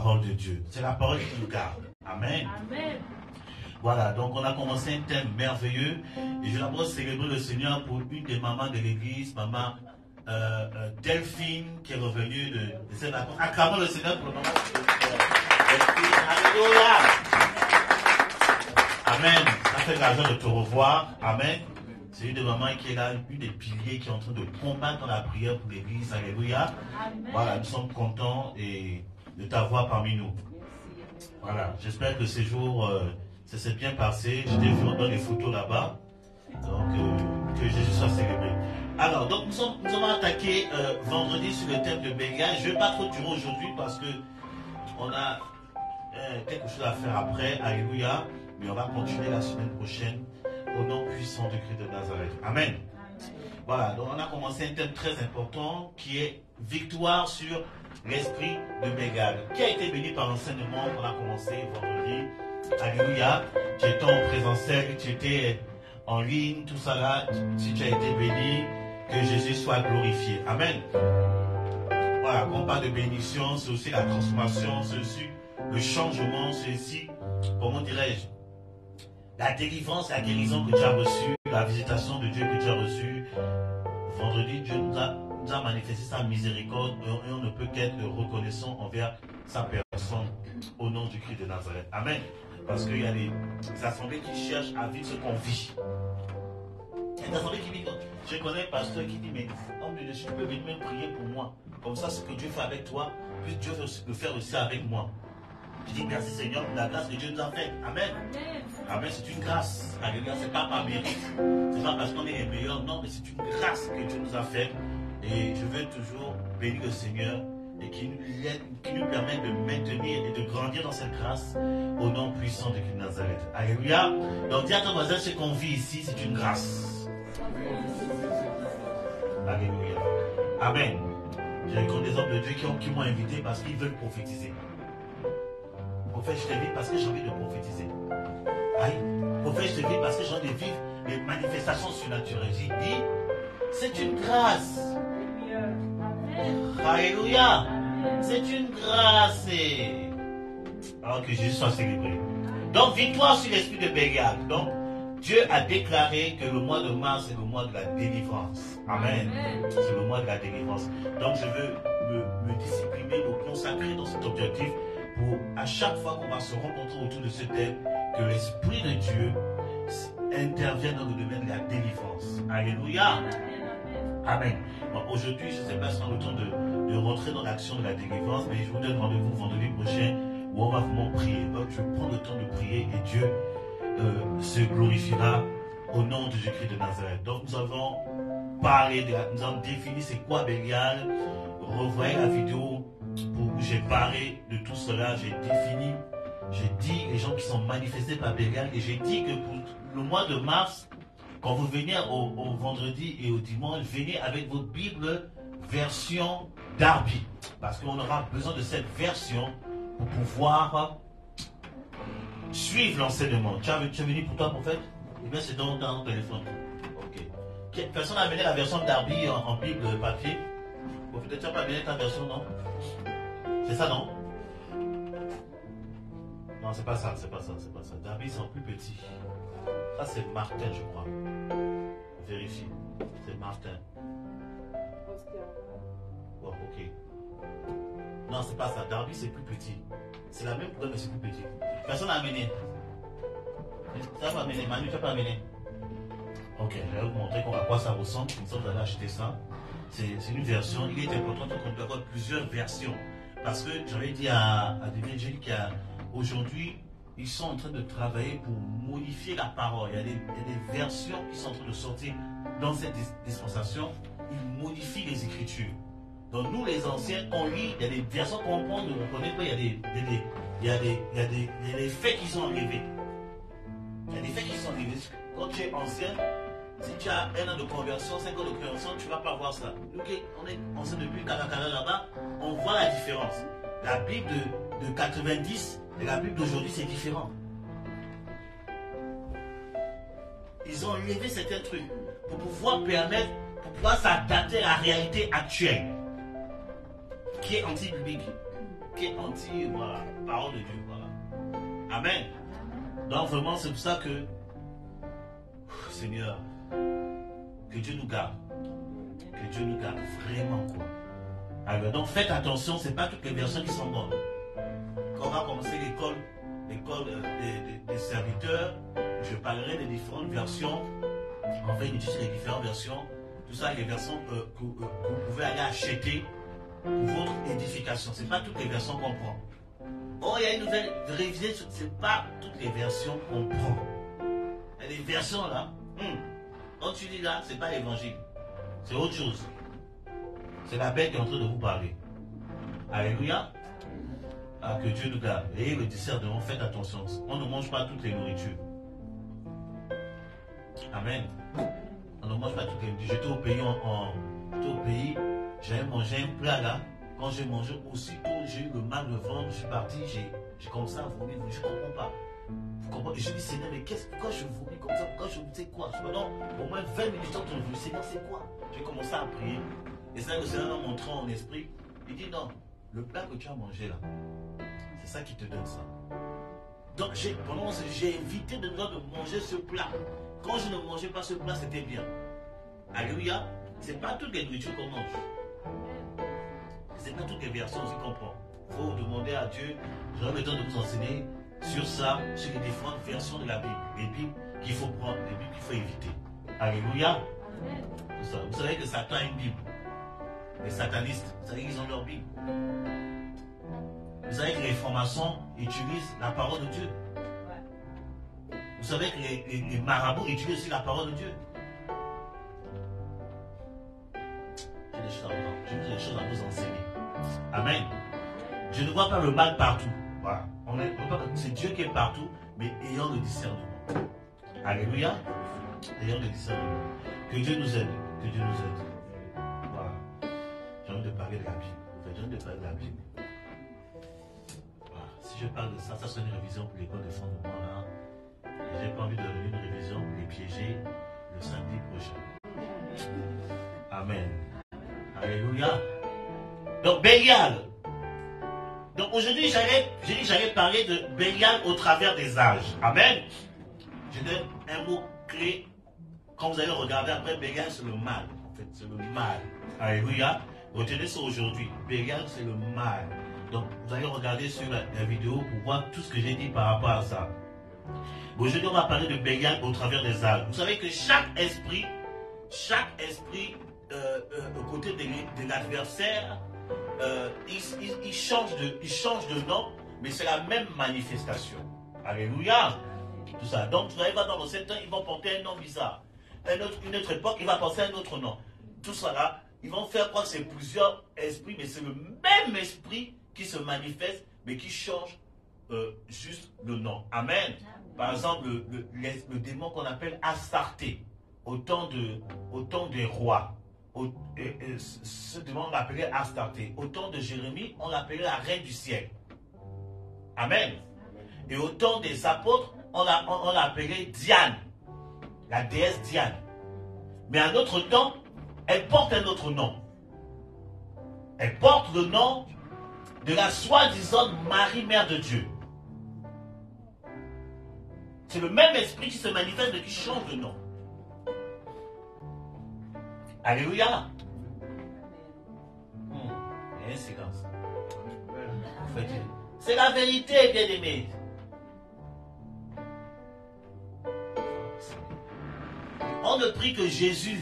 parole de Dieu. C'est la parole qui nous garde. Amen. Amen. Voilà, donc on a commencé un thème merveilleux. Et je vais d'abord célébrer le Seigneur pour une des mamans de l'église, maman Delphine, qui est revenue de ses vacances. Acclamons le Seigneur pour le moment. Delphine, alléluia. Amen. Ça fait l'occasion de te revoir. Amen. C'est une des mamans qui est là, une des piliers qui est en train de combattre dans la prière pour l'église. Alléluia. Amen. Voilà, nous sommes contents de t'avoir parmi nous. Voilà, j'espère que ce jour, ça s'est bien passé. Je t'ai vu dans les photos là-bas. Donc, que Jésus soit célébré. Alors, donc nous avons attaqué vendredi sur le thème de bégayage. Je ne vais pas trop durer aujourd'hui parce que on a quelque chose à faire après. Alléluia. Mais on va continuer la semaine prochaine au nom puissant de Christ de Nazareth. Amen. Voilà, donc on a commencé un thème très important qui est victoire sur l'esprit de bégayage. Qui a été béni par l'enseignement qu'on a commencé vendredi. Alléluia. Tu étais en présentiel, tu étais en ligne, tout ça là. Si tu as été béni, que Jésus soit glorifié. Amen. Voilà, quand on parle de bénédiction, c'est aussi la transformation, c'est aussi le changement, c'est aussi, comment dirais-je, la délivrance, la guérison que tu as reçue, la visitation de Dieu que tu as reçue. Vendredi, Dieu nous a manifesté sa miséricorde et on ne peut qu'être reconnaissant envers sa personne au nom du Christ de Nazareth. Amen. Parce qu'il y a des assemblées qui cherchent à vivre ce qu'on vit. Il y a des assemblées qui vivent. Je connais un pasteur qui dit, mais homme de Dieu, tu peux venir même prier pour moi. Comme ça, ce que Dieu fait avec toi, puis Dieu veut le faire aussi avec moi. Je dis merci Seigneur pour la grâce que Dieu nous a faite. Amen. Amen, c'est une grâce. Alléluia, c'est pas par mérite. C'est pas parce qu'on est les meilleurs, non, mais c'est une grâce que Dieu nous a faite. Et je veux toujours bénir le Seigneur et qui nous permet de maintenir et de grandir dans cette grâce au nom puissant de Christ de Nazareth. Alléluia. Donc dis à ton voisin, ce qu'on vit ici, c'est une grâce. Alléluia. Amen. J'ai rencontré des hommes de Dieu qui m'ont invité parce qu'ils veulent prophétiser. Prophète, je t'invite parce que j'ai envie de prophétiser. Aïe. Prophète, je t'invite parce que j'ai envie de vivre les manifestations surnaturelles. J'ai dit, c'est une grâce. Alléluia. C'est une grâce. Alors que Jésus soit célébré. Donc, victoire sur l'esprit de bégayage. Donc, Dieu a déclaré que le mois de mars est le mois de la délivrance. Amen. C'est le mois de la délivrance. Donc, je veux me discipliner, me consacrer dans cet objectif pour, à chaque fois qu'on va se rencontrer autour de ce thème, que l'Esprit de Dieu intervienne dans le domaine de la délivrance. Alléluia. Amen. Bon, aujourd'hui, je ne sais pas si on a le temps de rentrer dans l'action de la délivrance, mais je vous donne rendez-vous vendredi prochain où on va vraiment prier. Donc, je prends le temps de prier et Dieu se glorifiera au nom de Jésus-Christ de Nazareth. Donc, nous avons parlé, nous avons défini c'est quoi Bélial. Revoyez la vidéo où j'ai parlé de tout cela, j'ai défini, j'ai dit les gens qui sont manifestés par Bélial et j'ai dit que pour le mois de mars, quand vous venez au vendredi et au dimanche, venez avec votre Bible version Darby. Parce qu'on aura besoin de cette version pour pouvoir suivre l'enseignement. Tu es venu pour toi, prophète? Eh bien, c'est dans ton téléphone. Ok. Personne n'a amené la version Darby en Bible papier? Prophète, tu n'as pas amené ta version, non? C'est ça, non? Non, c'est pas ça, c'est pas ça, c'est pas ça. Darby, c'est en plus petit. Ça, c'est Martin, je crois. Vérifie. C'est Martin. Bon, ok. Non, c'est pas ça. Darby, c'est plus petit. C'est la même couleur, mais c'est plus petit. Personne n'a amené. Tu n'as pas amené. Manu, tu n'as pas amené. Ok, je vais vous montrer à quoi ça ressemble. Comme ça, vous allez acheter ça. C'est une version. Il est important qu'on peut avoir plusieurs versions. Parce que j'avais dit à des jeunes qu'aujourd'hui, ils sont en train de travailler pour modifier la parole. Il y a des versions qui sont en train de sortir dans cette dispensation. Ils modifient les Écritures. Donc nous, les anciens, on lit, il y a des versions qu'on prend, on ne reconnaît pas, il y a des faits qui sont arrivés. Il y a des faits qui sont arrivés. Quand tu es ancien, si tu as 1 an de conversion, 5 ans de conversion, tu ne vas pas voir ça. Nous, on est ancien depuis Karakara là-bas, on voit la différence. La Bible de 90 et la Bible d'aujourd'hui, c'est différent. Ils ont enlevé certains trucs pour pouvoir permettre, pour pouvoir s'adapter à la réalité actuelle, qui est anti-biblique, qui est anti, voilà, parole de Dieu, voilà. Amen. Donc vraiment, c'est pour ça que, Seigneur, que Dieu nous garde. Que Dieu nous garde vraiment, quoi. Alors, donc faites attention, ce n'est pas toutes les versions qui sont bonnes. Quand on va commencer l'école des serviteurs, je parlerai des différentes versions. On va étudier les différentes versions. Tout ça, les versions que vous pouvez aller acheter pour votre édification. Ce n'est pas toutes les versions qu'on prend. Oh, il y a une nouvelle révisée, ce n'est pas toutes les versions qu'on prend. Il y a des versions là. Quand tu dis là, ce n'est pas l'évangile. C'est autre chose. C'est la bête qui est en train de vous parler. Alléluia. Ah, que Dieu nous garde. Et le discernement, faites attention. On ne mange pas toutes les nourritures. Amen. On ne mange pas toutes les nourritures. J'étais au pays, j'avais mangé un plat là. Quand j'ai mangé, aussitôt j'ai eu le mal de ventre. Je suis parti, j'ai commencé à vomir. Je ne comprends pas. Vous comprenez? Je me dis, Seigneur, mais pourquoi je vomis comme ça? Pourquoi je sais quoi? Je me dis, au moins 20 minutes, je me dis, Seigneur, c'est quoi? J'ai commencé à prier. Et c'est là que le Seigneur m'a montré en esprit. Il dit, non, le plat que tu as mangé là, c'est ça qui te donne ça. Donc j'ai évité de manger ce plat. Quand je ne mangeais pas ce plat, c'était bien. Alléluia. Ce n'est pas toutes les nourritures qu'on mange. Ce n'est pas toutes les versions aussi qu'on prend. Il faut demander à Dieu. J'aurai le temps de vous enseigner sur ça, sur les différentes versions de la Bible. Les Bibles qu'il faut prendre, les Bibles qu'il faut éviter. Alléluia. Vous savez que Satan a une Bible. Les satanistes, vous savez qu'ils ont leur Bible. Vous savez que les francs-maçons utilisent la parole de Dieu. Vous savez que les marabouts utilisent aussi la parole de Dieu. J'ai des choses à vous enseigner. Amen. Je ne vois pas le mal partout. Voilà. C'est Dieu qui est partout, mais ayant le discernement. Alléluia. Ayant le discernement. Que Dieu nous aide. Que Dieu nous aide. Voilà. J'ai envie de parler de la Bible. J'ai envie de parler de la Bible. Voilà. Si je parle de ça, ça sera une révision pour l'école de fondement là. Et j'ai pas envie de donner une révision pour les piéger le samedi prochain. Amen. Alléluia. Donc Bélial. Donc aujourd'hui, j'allais parler de Bélial au travers des âges. Amen. Je donne un mot clé. Quand vous allez regarder après, Bélial, c'est le mal. En fait, c'est le mal. Alléluia. Retenez ça aujourd'hui. Bélial, c'est le mal. Donc, vous allez regarder sur la vidéo pour voir tout ce que j'ai dit par rapport à ça. Aujourd'hui, on va parler de Bélial au travers des âges. Vous savez que chaque esprit aux côtés de l'adversaire, il change de nom, mais c'est la même manifestation. Alléluia. Tout ça. Donc, vous allez voir dans l'ancien temps, ils vont porter un nom bizarre. Une autre époque, il va penser à un autre nom. Tout ça là, ils vont faire croire que c'est plusieurs esprits, mais c'est le même esprit qui se manifeste, mais qui change juste le nom. Amen. Par exemple, le démon qu'on appelle Astarté, au temps des rois. Ce démon, on l'appelait Astarté. Au temps de Jérémie, on l'appelait la reine du ciel. Amen. Et au temps des apôtres, on l'appelait Diane, la déesse Diane. Mais à notre temps, elle porte un autre nom. Elle porte le nom de la soi-disant Marie, Mère de Dieu. C'est le même esprit qui se manifeste mais qui change de nom. Alléluia. Il y a un silence. C'est la vérité, bien-aimés. On ne prie que Jésus.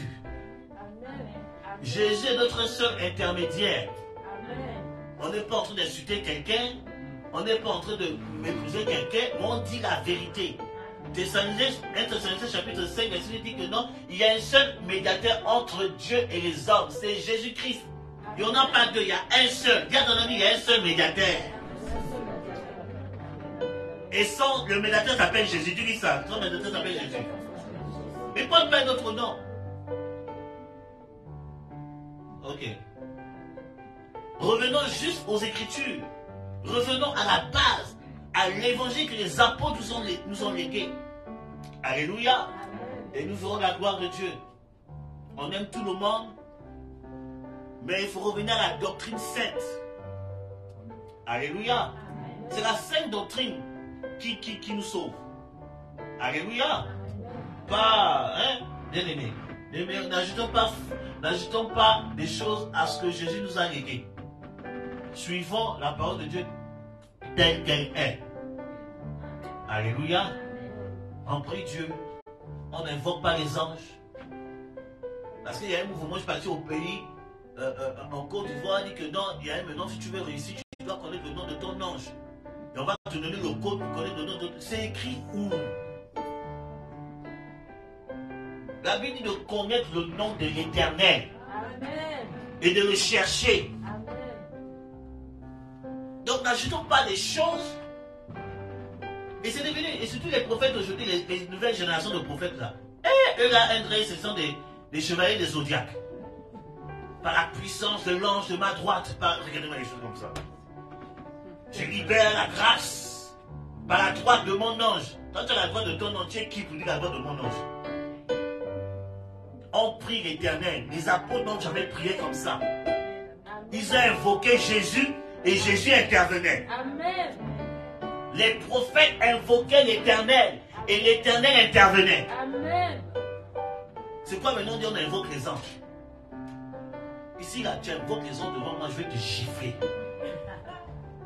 Jésus est notre seul intermédiaire. On n'est pas en train d'insulter quelqu'un. On n'est pas en train de mépriser quelqu'un. On dit la vérité. 1 Thessaloniciens chapitre 5, verset 8 dit que non, il y a un seul médiateur entre Dieu et les hommes. C'est Jésus-Christ. Il n'y en a pas deux, il y a un seul. Dis à ton ami, il y a un seul médiateur. Et le médiateur s'appelle Jésus. Tu dis ça, son médiateur s'appelle Jésus. Mais pas un autre nom. Ok. Revenons juste aux Écritures. Revenons à la base, à l'évangile que les apôtres nous ont légué. Alléluia. Et nous verrons la gloire de Dieu. On aime tout le monde, mais il faut revenir à la doctrine sainte. Alléluia. C'est la sainte doctrine qui nous sauve. Alléluia. Pas, hein, bien aimé. N'ajoutons pas des choses à ce que Jésus nous a légué. Suivons la parole de Dieu telle qu'elle est. Alléluia. On prie Dieu. On n'invoque pas les anges. Parce qu'il y a un mouvement, je suis parti au pays, en Côte d'Ivoire, dit que non, il y a un maintenant, si tu veux réussir, tu dois connaître le nom de ton ange. Et on va te donner le code pour connaître le nom de ton. C'est écrit où? La Bible dit de connaître le nom de l'Éternel. Et de le chercher. Amen. Donc n'ajoutons pas des choses. Et c'est devenu, et surtout les prophètes aujourd'hui, les nouvelles générations de prophètes là. Et eux là, André, ce sont des chevaliers des zodiaques. Par la puissance de l'ange de ma droite. Regardez-moi les choses comme ça. Je libère la grâce. Par la droite de mon ange. Quand tu as la droite de ton ange, tu es qui pour dire la droite de mon ange? On prie l'Éternel. Les apôtres n'ont jamais prié comme ça. Ils ont invoqué Jésus et Jésus intervenait. Amen. Les prophètes invoquaient l'Éternel et l'Éternel intervenait. Amen. C'est quoi maintenant on dit on invoque les anges? Ici là, tu invoques les anges devant moi, je vais te gifler.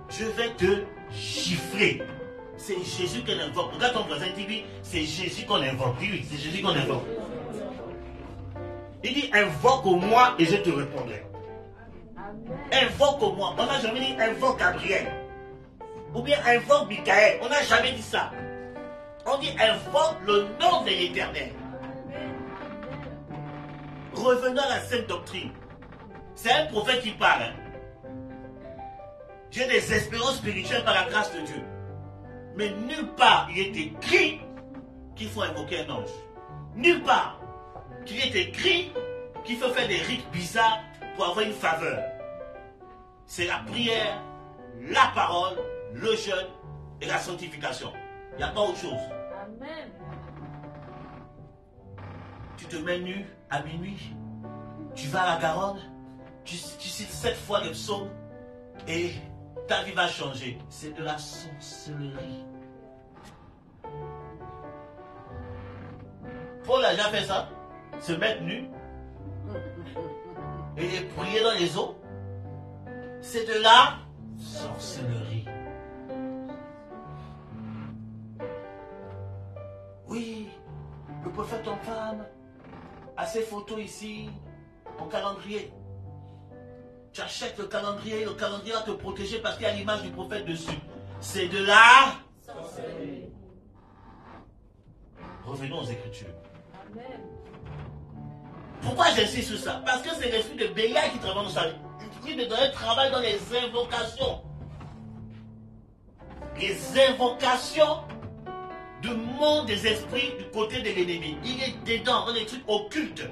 Je vais te gifler. C'est Jésus qu'on invoque. Regarde ton voisin, il dit c'est Jésus qu'on invoque. Oui, c'est Jésus qu'on invoque. Il dit invoque-moi et je te répondrai. Invoque-moi. On n'a jamais dit invoque Gabriel. Ou bien invoque Michael. On n'a jamais dit ça. On dit invoque le nom de l'Éternel. Revenons à la sainte doctrine. C'est un prophète qui parle. J'ai des espérances spirituelles par la grâce de Dieu. Mais nulle part il est écrit qu'il faut invoquer un ange. Nulle part qu'il est écrit qu'il faut faire des rites bizarres pour avoir une faveur. C'est la prière, la parole, le jeûne et la sanctification. Il n'y a pas autre chose. Amen. Tu te mets nu à minuit, tu vas à la Garonne, tu cites 7 fois le psaume et ta vie va changer. C'est de la sorcellerie. Paul a déjà fait ça, se mettre nu et prier dans les eaux. C'est de la sorcellerie. Oui, le prophète en femme a ses photos ici, en calendrier. Tu achètes le calendrier va te protéger parce qu'il y a l'image du prophète dessus. C'est de la sorcellerie. Revenons aux Écritures. Amen. Pourquoi j'insiste sur ça? Parce que c'est l'esprit de Bélial qui travaille dans sa vie. L'esprit de Bélial travaille dans les invocations. Les invocations du monde des esprits du côté de l'ennemi. Il est dedans, dans les trucs occultes.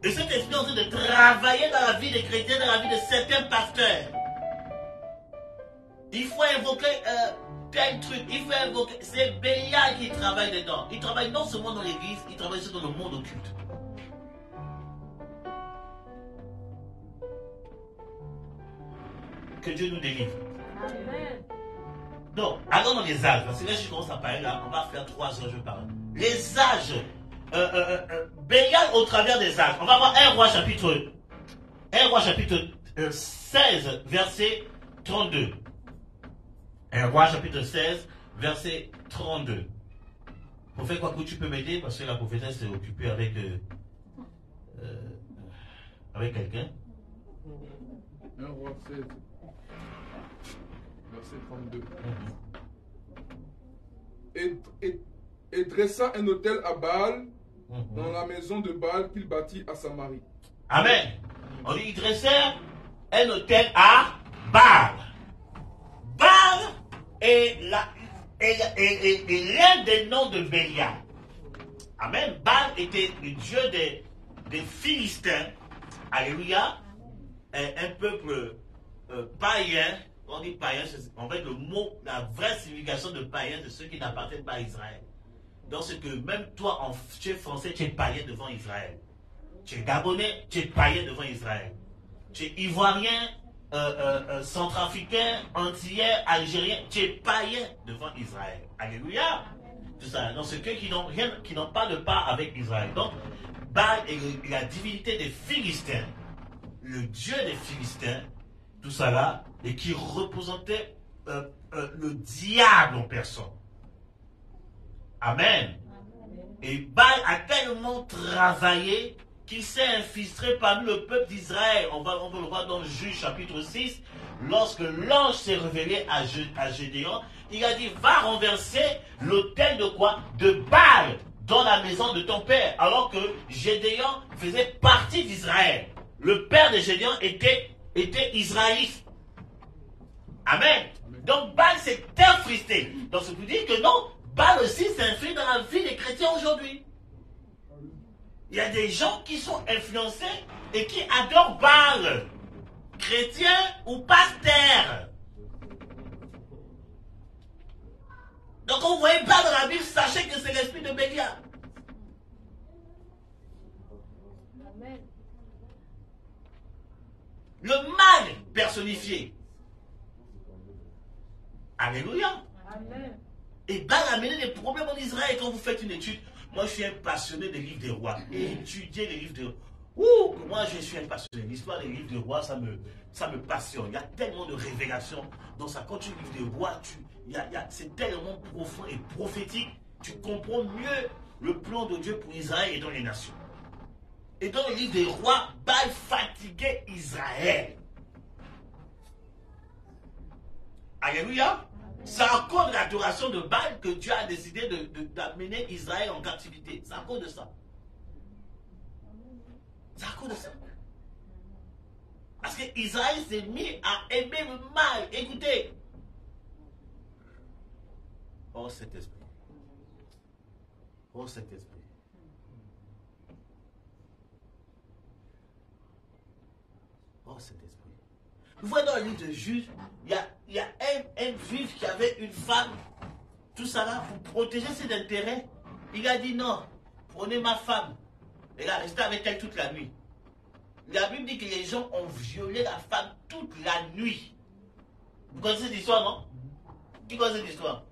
Et cet esprit est en train de travailler dans la vie des chrétiens, dans la vie de certains pasteurs. Il faut invoquer tel truc, il faut invoquer. C'est Bélial qui travaille dedans. Il travaille non seulement dans l'église, il travaille aussi dans le monde occulte. Que Dieu nous délivre. Amen. Donc, allons dans les âges. Parce que là, je commence à parler là, on va faire 3 heures, je parle. Les âges. Bélial au travers des âges. On va voir 1 Roi chapitre 16, verset 32. 1 Roi chapitre 16, verset 32. Prophète Kwaku, tu peux m'aider parce que la prophétesse est occupée avec quelqu'un. 1 Roi 16, verset 32. Et dressa un autel à Baal dans la maison de Baal qu'il bâtit à Samarie. Amen. On dit, il dressait un autel à Baal. Baal est l'un des noms de Bélial. Amen. Baal était le dieu des Philistins. Alléluia. Un peuple païen. On dit païen, en fait le mot, la vraie signification de païen, c'est ceux qui n'appartiennent pas à Israël. Donc c'est que même toi, tu es français, tu es païen devant Israël. Tu es gabonais, tu es païen devant Israël. Tu es ivoirien, centrafricain, antillais, algérien, tu es païen devant Israël. Alléluia. Tout ça. Donc c'est ceux qui n'ont pas de part avec Israël. Donc, Baal est la divinité des Philistins, le dieu des Philistins, tout ça là, et qui représentait le diable en personne. Amen. Et Baal a tellement travaillé qu'il s'est infiltré parmi le peuple d'Israël. On va le voir dans Juge chapitre 6. Lorsque l'ange s'est révélé à Gédéon, il a dit, va renverser l'autel de quoi? De Baal dans la maison de ton père. Alors que Gédéon faisait partie d'Israël. Le père de Gédéon était israélite. Amen. Donc Baal s'est infiltré. Donc ça veut dire que non, Baal aussi s'infiltre dans la vie des chrétiens aujourd'hui. Il y a des gens qui sont influencés et qui adorent Baal, chrétiens ou pasteurs. Donc quand vous voyez Baal dans la Bible, sachez que c'est l'esprit de Bélial. Le mal personnifié. Alléluia. Amen. Et Baal a amené des problèmes en Israël. Quand vous faites une étude, moi je suis un passionné des livres des rois. Et étudier les livres des rois. Moi je suis un passionné. L'histoire des livres des rois, ça me passionne. Il y a tellement de révélations dans ça. Quand tu lis des rois, c'est tellement profond et prophétique. Tu comprends mieux le plan de Dieu pour Israël et dans les nations. Et dans le livre des rois, Baal fatiguait Israël. Alléluia. C'est à cause de l'adoration de Baal que Dieu a décidé d'amener Israël en captivité. C'est à cause de ça. C'est à cause de ça. Parce que Israël s'est mis à aimer le mal. Écoutez. Oh cet esprit. Oh cet esprit. Oh cet esprit. Vous voyez dans le livre de Juge, il y a un juif qui avait une femme, tout ça là, pour protéger ses intérêts. Il a dit non, prenez ma femme. Et il a resté avec elle toute la nuit. La Bible dit que les gens ont violé la femme toute la nuit. Vous connaissez cette histoire, non? Qui connaît cette histoire?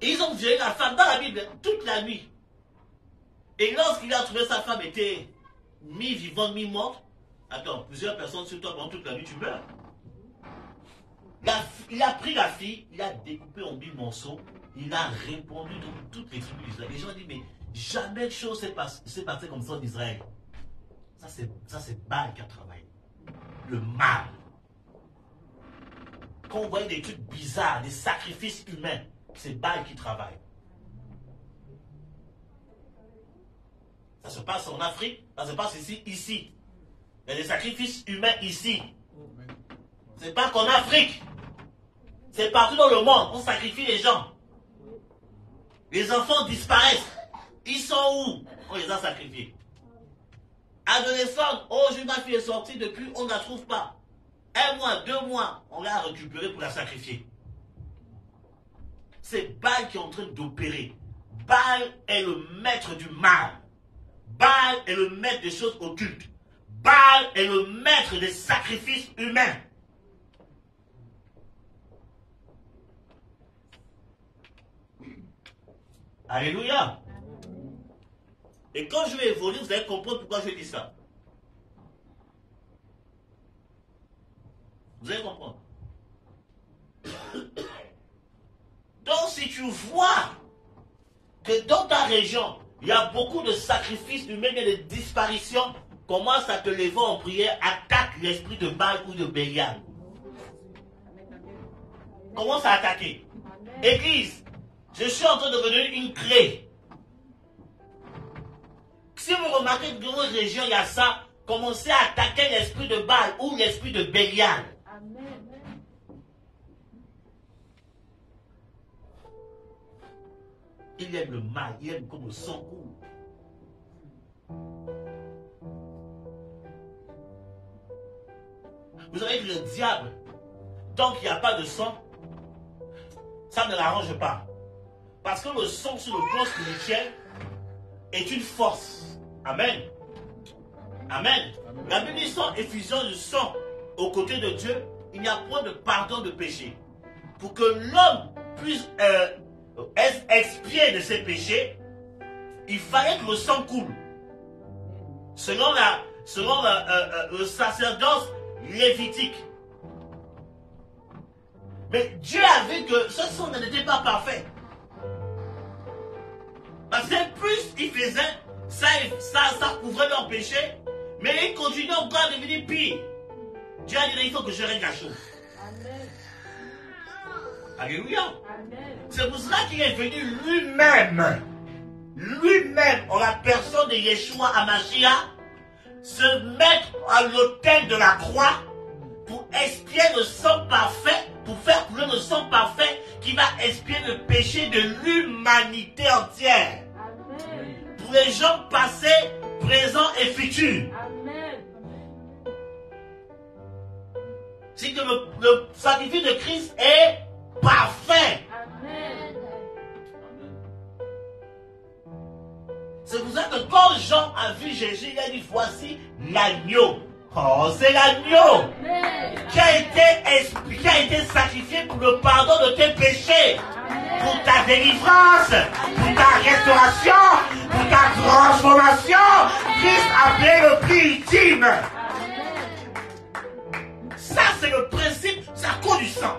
Et ils ont violé la femme dans la Bible toute la nuit. Et lorsqu'il a trouvé sa femme était mi-vivante, mi-morte, attends, plusieurs personnes sur toi pendant toute la nuit, tu meurs. Il a pris la fille, il a découpé en 1000 morceaux, il a répandu dans toutes les tribus d'Israël. Les gens ont dit, mais jamais de chose s'est passé comme ça en Israël. Ça, c'est Baal qui a travaillé. Le mal. Quand on voit des trucs bizarres, des sacrifices humains, c'est Baal qui travaille. Ça se passe en Afrique, ça se passe ici. Il y a des sacrifices humains ici. C'est pas qu'en Afrique. C'est partout dans le monde. On sacrifie les gens. Les enfants disparaissent. Ils sont où? On les a sacrifiés. Adolescente, oh, ma fille est sortie depuis, on ne la trouve pas. 1 mois, 2 mois, on l'a récupérée pour la sacrifier. C'est Baal qui est en train d'opérer. Baal est le maître du mal. Baal est le maître des choses occultes. Baal est le maître des sacrifices humains. Alléluia. Et quand je vais évoluer, vous allez comprendre pourquoi je dis ça. Vous allez comprendre. Donc si tu vois que dans ta région, il y a beaucoup de sacrifices humains et de disparitions, commence à te lever en prière, attaque l'esprit de Baal ou de Bélial. Commence à attaquer. Église, je suis en train de vous donner une clé. Si vous remarquez que dans votre région, il y a ça, commencez à attaquer l'esprit de Baal ou l'esprit de Bélial. Il aime le mal, il aime comme le sang court. Vous savez que le diable, tant qu'il n'y a pas de sang, ça ne l'arrange pas. Parce que le sang sur le plan spirituel est une force. Amen. Amen. La Bible dit sans effusion du sang aux côtés de Dieu, il n'y a point de pardon de péché. Pour que l'homme puisse expier de ses péchés, il fallait que le sang coule. Selon le sacerdoce lévitique. Mais Dieu a vu que ce sang n'était pas parfait. Parce que plus ils faisaient, ça couvrait leurs péchés, mais ils continuaient encore à devenir pire. Dieu a dit, il faut que je règle la chose. Amen. Alléluia. Amen. C'est pour cela qu'il est venu lui-même, en la personne de Yeshua HaMashiach, se mettre à l'autel de la croix pour expier le sang parfait, pour faire couler le sang parfait qui va expier le péché de l'humanité entière. Amen. Pour les gens passés, présents et futurs. Amen. C'est que le sacrifice de Christ est parfait. Amen. C'est pour ça que quand Jean a vu Jésus, il a dit, voici l'agneau. Oh, c'est l'agneau qui a été sacrifié pour le pardon de tes péchés, pour ta délivrance, pour ta restauration, pour ta transformation. Christ a payé le prix ultime. Ça, c'est le principe, c'est à cause du sang.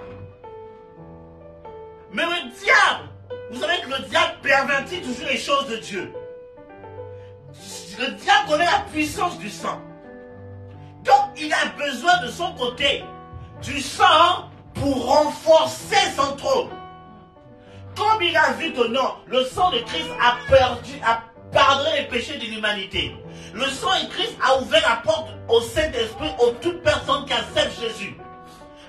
Mais le diable, vous savez que le diable pervertit toujours les choses de Dieu. Le diable connaît la puissance du sang. Donc, il a besoin de son côté du sang pour renforcer son trône. Comme il a vu que non, le sang de Christ a pardonné les péchés de l'humanité. Le sang de Christ a ouvert la porte au Saint-Esprit, aux toute personne qui accepte Jésus.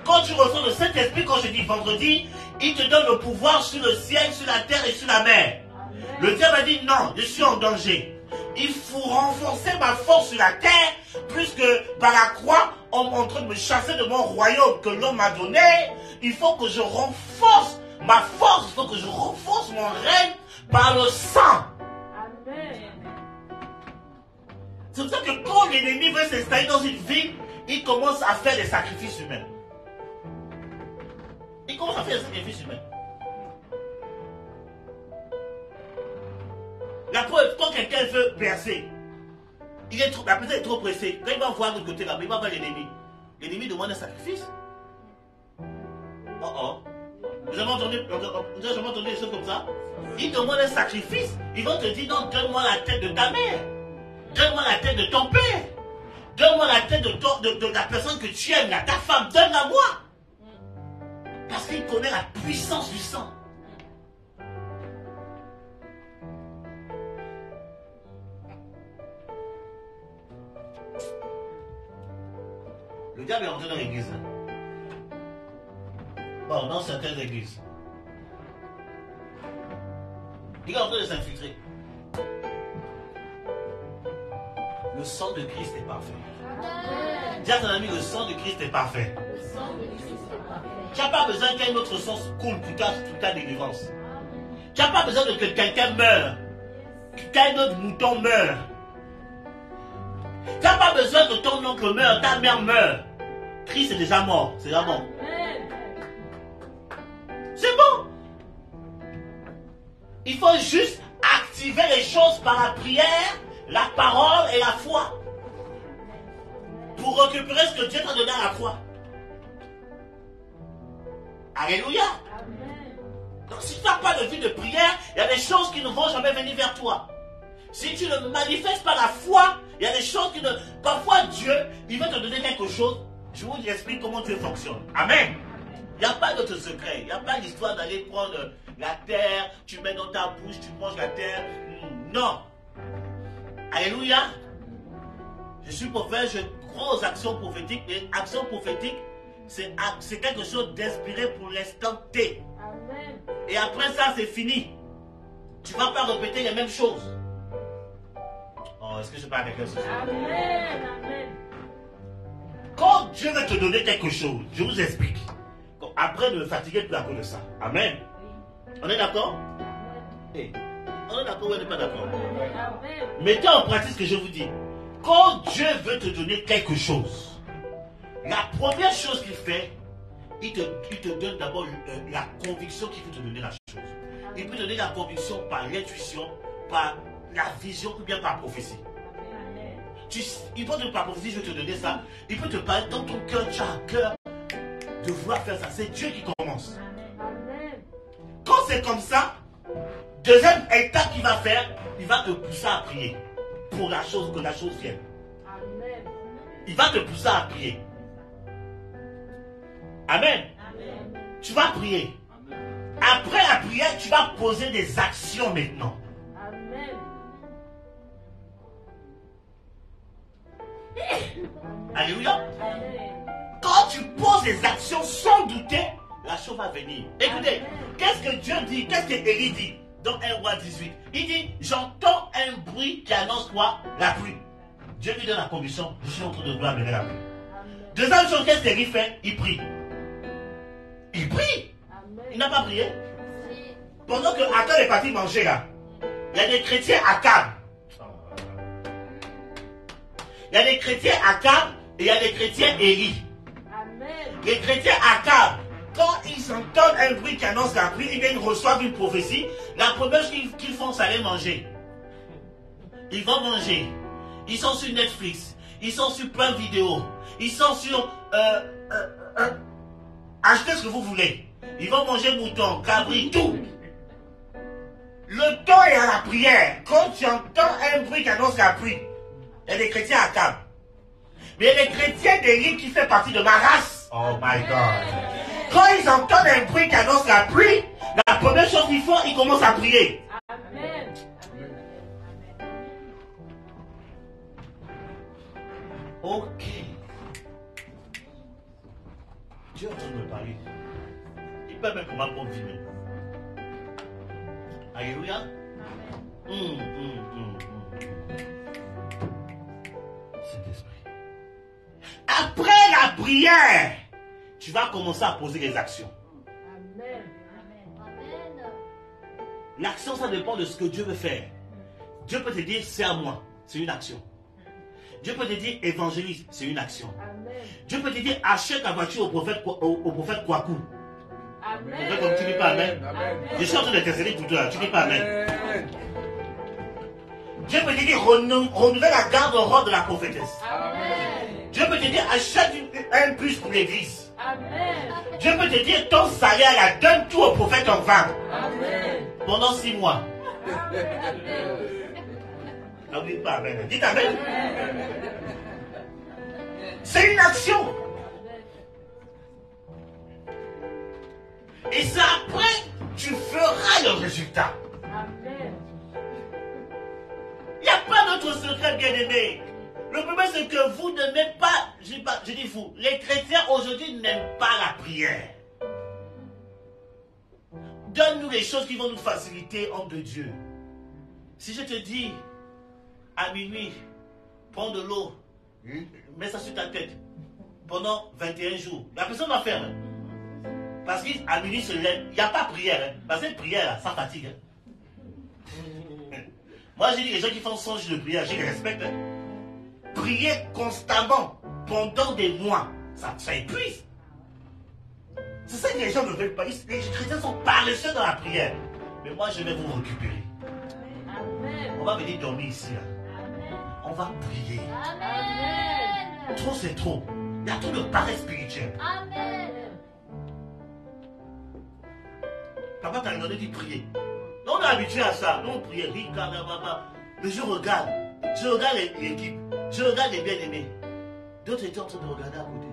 Quand tu reçois le Saint-Esprit, quand je dis vendredi, il te donne le pouvoir sur le ciel, sur la terre et sur la mer. Le diable a dit non, je suis en danger. Il faut renforcer ma force sur la terre, puisque par la croix, on est en train de me chasser de mon royaume que l'homme m'a donné. Il faut que je renforce ma force, il faut que je renforce mon règne par le sang. Amen. C'est pour ça que quand l'ennemi veut s'installer dans une ville, il commence à faire des sacrifices humains. Il commence à faire des sacrifices humains. La preuve, quand quelqu'un veut percer, la personne est trop pressée. Quand il va voir de l'autre côté là, il va voir l'ennemi. L'ennemi demande un sacrifice. Vous avez entendu des choses comme ça? Il demande un sacrifice. Ils vont te dire, non, donne-moi la tête de ta mère. Donne-moi la tête de ton père. Donne-moi la tête de la personne que tu aimes, là, ta femme, donne-la moi. Parce qu'il connaît la puissance du sang. Le diable est rentré dans l'église. Bon, dans certaines églises. Il est en train de s'infiltrer. Le sang de Christ est parfait. Dis à ton ami, le sang de Christ est parfait. Tu n'as pas besoin qu'un autre sang coule pour ta délivrance. Tu n'as pas besoin que quelqu'un meure. Qu'un autre mouton meure. Tu n'as pas besoin que ton oncle meure, ta mère meure. Christ est déjà mort. C'est déjà mort. C'est bon. Il faut juste activer les choses par la prière, la parole et la foi. Pour récupérer ce que Dieu t'a donné à la croix. Alléluia. Donc si tu n'as pas de vie de prière, il y a des choses qui ne vont jamais venir vers toi. Si tu ne manifestes pas la foi, il y a des choses qui ne... Parfois Dieu, il veut te donner quelque chose. Je vous explique comment Dieu fonctionne. Amen. Il n'y a pas d'autre secret. Il n'y a pas l'histoire d'aller prendre la terre, tu mets dans ta bouche, tu manges la terre. Non. Alléluia. Je suis prophète, je crois aux actions prophétiques. Et actions prophétiques, c'est quelque chose d'inspiré pour l'instant T. Amen. Et après ça, c'est fini. Tu ne vas pas répéter les mêmes choses. Oh, est-ce que je parle à quelqu'un ce soir? Amen. Amen. Quand Dieu veut te donner quelque chose, je vous explique. Après de me fatiguer plus à cause de ça. Amen. On est d'accord? On est d'accord ou on n'est pas d'accord? Mettez en pratique ce que je vous dis. Quand Dieu veut te donner quelque chose, la première chose qu'il fait, il te donne d'abord la conviction qu'il veut te donner la chose. Il peut te donner la conviction par l'intuition, par la vision ou bien par prophétie. Il peut te par prophétie, je vais te donner ça. Il peut te parler dans ton cœur, tu as un cœur de vouloir faire ça. C'est Dieu qui commence. Quand c'est comme ça, deuxième étape qu'il va faire, il va te pousser à prier pour la chose, que la chose vienne. Il va te pousser à prier. Amen. Tu vas prier. Après la prière, tu vas poser des actions maintenant. Alléluia. Quand tu poses des actions sans douter, la chose va venir. Écoutez, qu'est-ce que Dieu dit? Qu'est-ce que Élie dit dans 1 roi 18? Il dit, j'entends un bruit qui annonce quoi? La pluie. Dieu lui donne la conviction, je suis en train de vouloir amener la pluie. Deuxième chose, qu'est-ce qu'Élie fait? Il prie. Il prie. Il n'a pas prié. Pendant que Akab est parti manger là, il y a des chrétiens Akab. Il y a des chrétiens Akab et il y a des chrétiens Élie. Les chrétiens Akab, quand ils entendent un bruit qui annonce la pluie, ils reçoivent une prophétie. La première chose qu'ils font, c'est aller manger. Ils vont manger. Ils sont sur Netflix. Ils sont sur plein de vidéos. Ils sont sur... achetez ce que vous voulez. Ils vont manger mouton, cabri, tout. Le temps est à la prière. Quand tu entends un bruit qui annonce la pluie, il y a des chrétiens à table. Mais il y a des chrétiens d'Élie qui font partie de ma race. Oh my God. Quand ils entendent un bruit qui annonce la pluie, la première chose qu'ils font, ils commencent à prier. Amen. Ok. Dieu est en train de me parler. Il peut même comment prendre vie. Alléluia. Saint-Esprit. Après la prière, tu vas commencer à poser des actions. Amen. L'action, ça dépend de ce que Dieu veut faire. Dieu peut te dire, c'est à moi. C'est une action. Dieu peut te dire, évangélise. C'est une action. Amen. Dieu peut te dire, achète ta voiture au prophète Kwaku. Amen. Comme tu dis pas Amen. Amen. Je suis en train de t'intercéder pour toi. Tu dis pas Amen. Dieu peut te dire, renouvelle la garde-robe de la prophétesse. Amen. Dieu peut te dire, achète un bus pour l'église. Amen. Dieu peut te dire, ton salaire, là, donne tout au prophète en vain. Amen. Pendant 6 mois. N'oublie pas Amen. Dites Amen. C'est une action. Et c'est après, tu feras le résultat. Amen. Il n'y a pas d'autre secret, bien-aimé. Le problème, c'est que vous n'aimez pas, je dis vous, les chrétiens aujourd'hui n'aiment pas la prière. Donne-nous les choses qui vont nous faciliter entre Dieu. Si je te dis, à minuit, prends de l'eau, mets ça sur ta tête, pendant 21 jours, la personne va faire. Parce qu'à minuit se lève, il n'y a pas prière. Parce que prière, ça fatigue. Moi, j'ai dit les gens qui font songe de prière, je les respecte. Prier constamment pendant des mois, ça épuise. C'est ça que les gens ne veulent pas. Les chrétiens sont paresseux dans la prière. Mais moi, je vais vous récupérer. Amen. On va venir dormir ici. Là. On va prier. Amen. Trop, c'est trop. Il y a trop de paresse spirituelle. Amen. Papa t'a demandé de prier. Nous, on est habitué à ça. Nous, on prie. Mais je regarde l'équipe. Je regarde les bien-aimés. D'autres étaient en train de regarder à côté.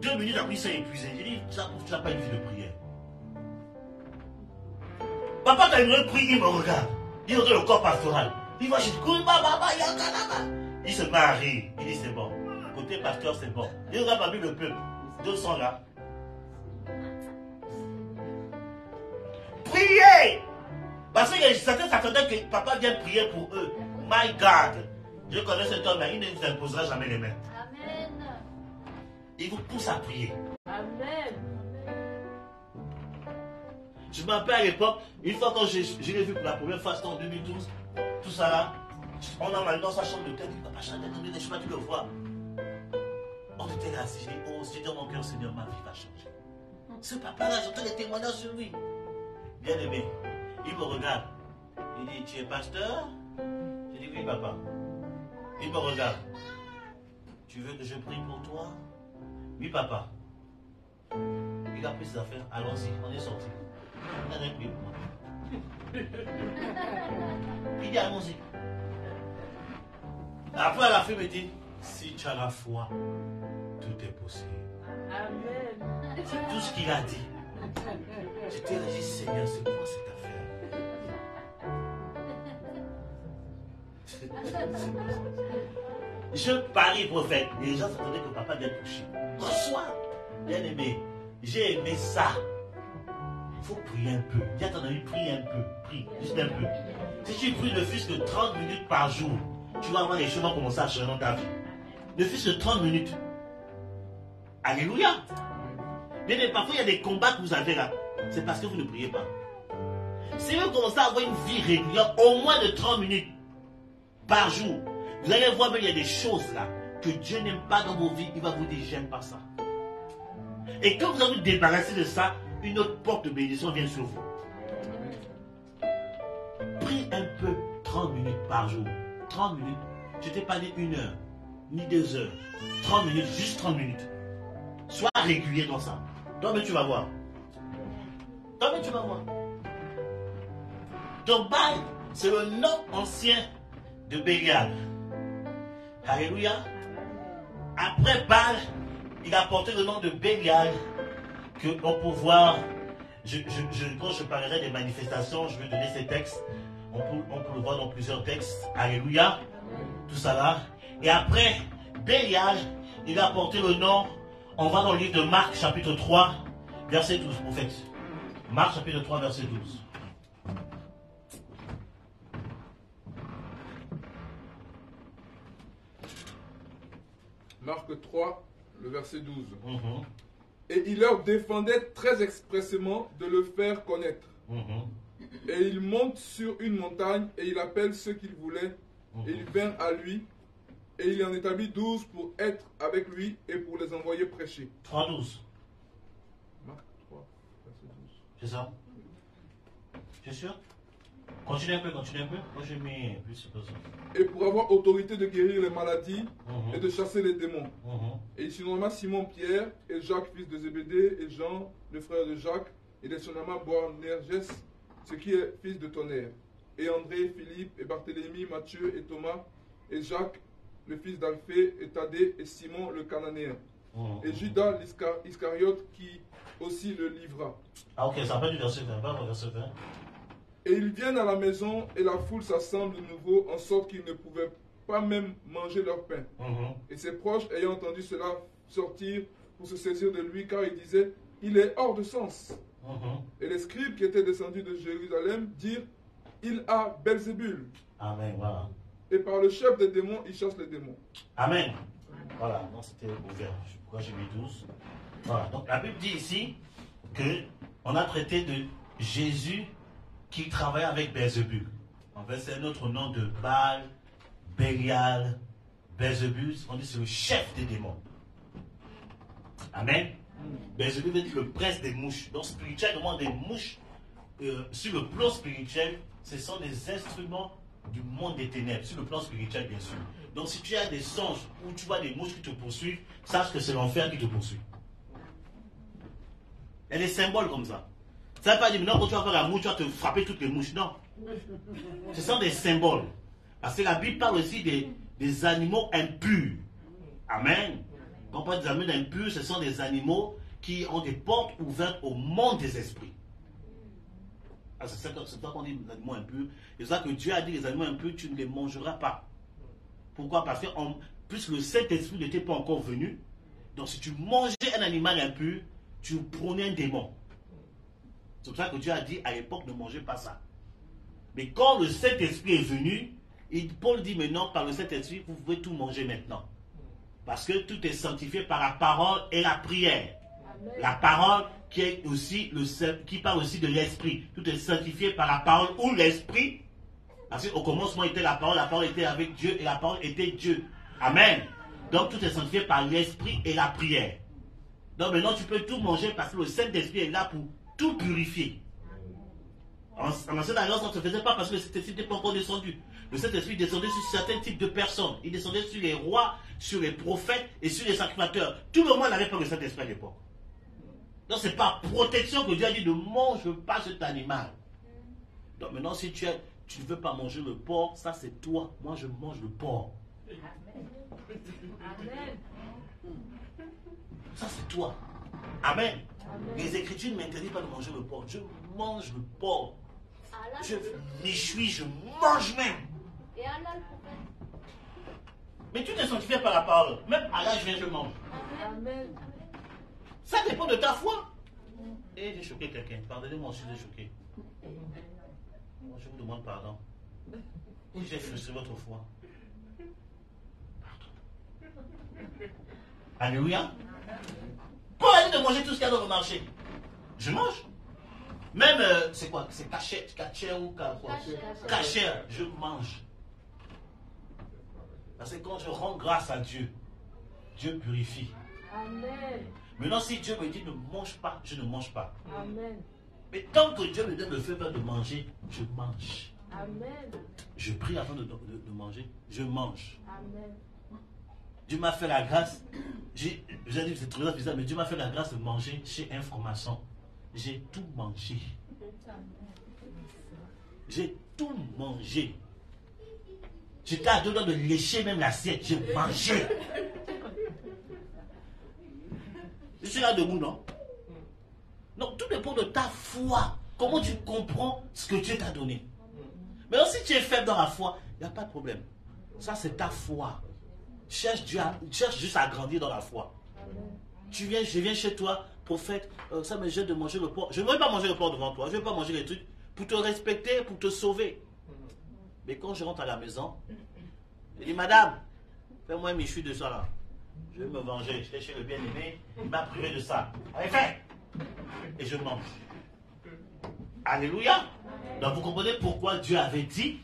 2 minutes après, ils sont épuisés. J'ai dit, ça prouve que tu n'as pas une vie de prière. Papa t'a demandé de prier, il me regarde. Il regarde le corps pastoral. Il va chez il se met à rire. Il dit, c'est bon. Côté pasteur, c'est bon. Il regarde parmi le peuple. 200 là. Priez! Parce que certains s'attendaient que papa vienne prier pour eux. My God! Je connais cet homme, mais il ne vous imposera jamais les mains. Amen. Il vous pousse à prier. Amen. Je me rappelle à l'époque, une fois quand je l'ai vu pour la première fois, c'était en 2012, tout ça là, On a mal dans sa chambre de tête, il ne va pas changer, je ne sais pas, tu le vois. On était là, si je dis, oh, si dans mon cœur, Seigneur, ma vie va changer. Ce papa-là, j'entends des témoignages sur lui. Bien aimé, il me regarde. Il dit, tu es pasteur? Je dis, oui, papa. Il me regarde. Tu veux que je prie pour toi? Oui, papa. Il a pris ses affaires. Allons-y, on est sorti. On a prié pour moi. Il dit, allons-y. Après, à la fin, il me dit, si tu as la foi, tout est possible. Amen. C'est tout ce qu'il a dit. J'étais là, j'ai dit, Seigneur, c'est quoi cette affaire? Je parie, prophète. Les gens s'attendaient que papa vienne toucher. Reçois, bien aimé. J'ai aimé ça. Il faut prier un peu. Dis à ton ami, prie un peu. Prie, juste un peu. Si tu pries ne fût-ce que 30 minutes par jour, tu vas voir les choses vont commencer à changer dans ta vie. Ne fût-ce que 30 minutes. Alléluia. Mais parfois, il y a des combats que vous avez là. C'est parce que vous ne priez pas. Si vous commencez à avoir une vie régulière, au moins de 30 minutes par jour, vous allez voir qu'il y a des choses là que Dieu n'aime pas dans vos vies. Il va vous dire, j'aime pas ça. Et quand vous allez vous débarrasser de ça, une autre porte de bénédiction vient sur vous. Prie un peu 30 minutes par jour. 30 minutes. Je ne t'ai pas dit 1 heure, ni 2 heures. 30 minutes, juste 30 minutes. Sois régulier dans ça. Toi-même, tu vas voir. Toi-même, tu vas voir. Donc, Baal, c'est le nom ancien de Bélial. Alléluia. Après Baal, il a porté le nom de Bélial, que on peut voir. Quand je parlerai des manifestations, je vais donner ces textes. On peut le voir dans plusieurs textes. Alléluia. Tout ça là. Et après, Bélial, il a porté le nom. On va dans le livre de Marc, chapitre 3, verset 12, prophète. Marc, chapitre 3, verset 12. Marc 3, le verset 12. Et il leur défendait très expressément de le faire connaître. Et il monte sur une montagne et il appelle ceux qu'il voulait. Et ils vinrent à lui. Et il en établit 12 pour être avec lui et pour les envoyer prêcher. 3, 12. Marc 3, verset 12. C'est ça? Tu es sûr? Continue un peu, continue un peu. Moi j'ai mis plus, c'est pas ça. Et pour avoir autorité de guérir les maladies et de chasser les démons. Et il surnomma Simon-Pierre et Jacques, fils de Zébédée, et Jean, le frère de Jacques, et les surnomma Boanerges, ce qui est fils de Tonnerre, et André, Philippe, et Barthélemy, Matthieu, et Thomas, et Jacques, le fils d'Alphée, et Thaddée, et Simon, le Cananéen, et Judas l'Iscariote, qui aussi le livra. Ah ok, ça peut du verset 20, va au verset 20. Et ils viennent à la maison, et la foule s'assemble de nouveau, en sorte qu'ils ne pouvaient pas même manger leur pain. Et ses proches, ayant entendu cela, sortirent pour se saisir de lui, car ils disaient, il est hors de sens. Et les scribes qui étaient descendus de Jérusalem dirent, il a Belzébul. Amen, voilà. Et par le chef des démons, il chasse les démons. Amen. Voilà, donc c'était ouvert. Pourquoi j'ai mis 12? Voilà, donc la Bible dit ici qu'on a traité de Jésus qui travaille avec Belzébul. En fait, c'est un autre nom de Baal, Bélial, Belzébul. On dit c'est le chef des démons. Amen. Belzébul veut dire le prince des mouches. Donc spirituellement, des mouches, sur le plan spirituel, ce sont des instruments du monde des ténèbres, sur le plan spirituel bien sûr. Donc si tu as des songes où tu vois des mouches qui te poursuivent, sache que c'est l'enfer qui te poursuit. Il y a des symboles comme ça. Ça ne veut pas dire maintenant quand tu vas voir la mouche, tu vas te frapper toutes les mouches. Non. Ce sont des symboles. Parce que la Bible parle aussi des animaux impurs. Amen. Quand on parle des animaux impurs, ce sont des animaux qui ont des portes ouvertes au monde des esprits. C'est ça qu'on dit les animaux impurs. C'est ça que Dieu a dit, les animaux impurs, tu ne les mangeras pas. Pourquoi? Parce que puisque le Saint-Esprit n'était pas encore venu, donc si tu mangeais un animal impur, tu prenais un démon. C'est pour ça que Dieu a dit à l'époque ne mangez pas ça. Mais quand le Saint-Esprit est venu, Paul dit maintenant par le Saint-Esprit, vous pouvez tout manger maintenant. Parce que tout est sanctifié par la parole et la prière. Amen. La parole qui parle aussi de l'esprit. Tout est sanctifié par la parole ou l'esprit Parce qu'au commencement était la parole était avec Dieu et la parole était Dieu. Amen. Donc tout est sanctifié par l'esprit et la prière. Donc maintenant tu peux tout manger parce que le Saint-Esprit est là pour tout purifier. En ancienne alliance, ça ne se faisait pas parce que le Saint-Esprit n'était pas encore descendu. Le Saint-Esprit descendait sur certains types de personnes. Il descendait sur les rois, sur les prophètes et sur les sacrificateurs. Tout le monde n'avait pas le Saint-Esprit à l'époque. Donc c'est par protection que Dieu a dit ne mange pas cet animal. Donc maintenant si tu ne veux pas manger le porc, ça c'est toi. Moi je mange le porc. Amen. Amen. Ça c'est toi. Amen. Amen. Les Écritures ne m'interdisent pas de manger le porc. Je mange le porc. Je m'échouis, je mange même. Et Allah le prophète. Mais tu t'es sanctifié par la parole. Même Allah, je mange. Amen. Ça dépend de ta foi. Et j'ai choqué quelqu'un. Pardonnez-moi si j'ai choqué. Moi, je vous demande pardon. Si j'ai frustré votre foi. Pardon. Alléluia. Paul a dit de manger tout ce qu'il y a dans le marché. Je mange. Même, c'est quoi? C'est cachère ou quoi? Cachère, je mange. Parce que quand je rends grâce à Dieu, Dieu purifie. Amen. Maintenant, si Dieu me dit ne mange pas, je ne mange pas. Amen. Mais tant que Dieu me donne le feu de manger, je mange. Amen. Je prie avant de manger, je mange. Amen. Dieu m'a fait la grâce. J'ai dit c'est trop bizarre, mais Dieu m'a fait la grâce de manger chez un franc-maçon. J'ai tout mangé. J'ai tout mangé. J'étais à deux doigts de lécher même l'assiette. J'ai mangé. Je suis là debout, non? Donc tout dépend de ta foi. Comment tu comprends ce que Dieu t'a donné. Mais si tu es faible dans la foi, il n'y a pas de problème. Ça, c'est ta foi. Cherche juste à grandir dans la foi. Je viens chez toi, prophète, ça me gêne de manger le porc. Je ne veux pas manger le porc devant toi. Je ne veux pas manger les trucs pour te respecter, pour te sauver. Mais quand je rentre à la maison, je dis, madame, fais-moi un michoui de ça là. Je vais me venger. J'étais chez le bien-aimé, il m'a privé de ça. Allez, fais! Et je mange. Alléluia! Donc vous comprenez pourquoi Dieu avait dit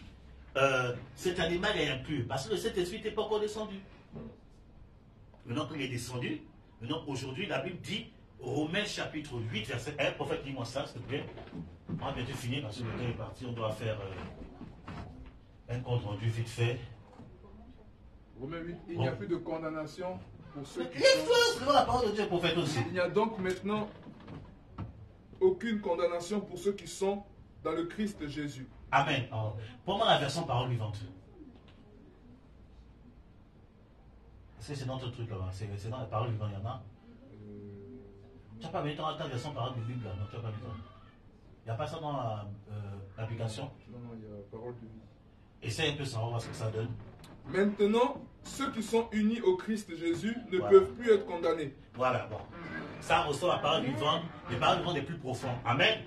cet animal est impur. Parce que cet esprit n'était pas encore descendu. Maintenant qu'il est descendu, maintenant aujourd'hui la Bible dit, Romains chapitre 8, verset 1, prophète dis-moi ça s'il te plaît. On va bientôt finir parce que le temps est parti, on doit faire un compte rendu vite fait. Romains 8, il n'y a plus de condamnation pour ceux qui sont... la parole de Dieu, prophète aussi. Il n'y a donc maintenant aucune condamnation pour ceux qui sont dans le Christ Jésus. Amen. Pour moi, la version parole vivante. Parce que c'est dans ton truc là-bas. C'est dans la parole vivante, il y en a. Tu n'as pas mis ta version parole de Bible là. Non, tu n'as pas mis ça. Il n'y a pas ça dans l'application. Non, il y a parole de vie. Essaye un peu ça, on va voir ce que ça donne. Maintenant, ceux qui sont unis au Christ Jésus ne peuvent plus être condamnés. Voilà, bon. Ça ressort la parole vivante. Les paroles vivantes les plus profondes. Amen.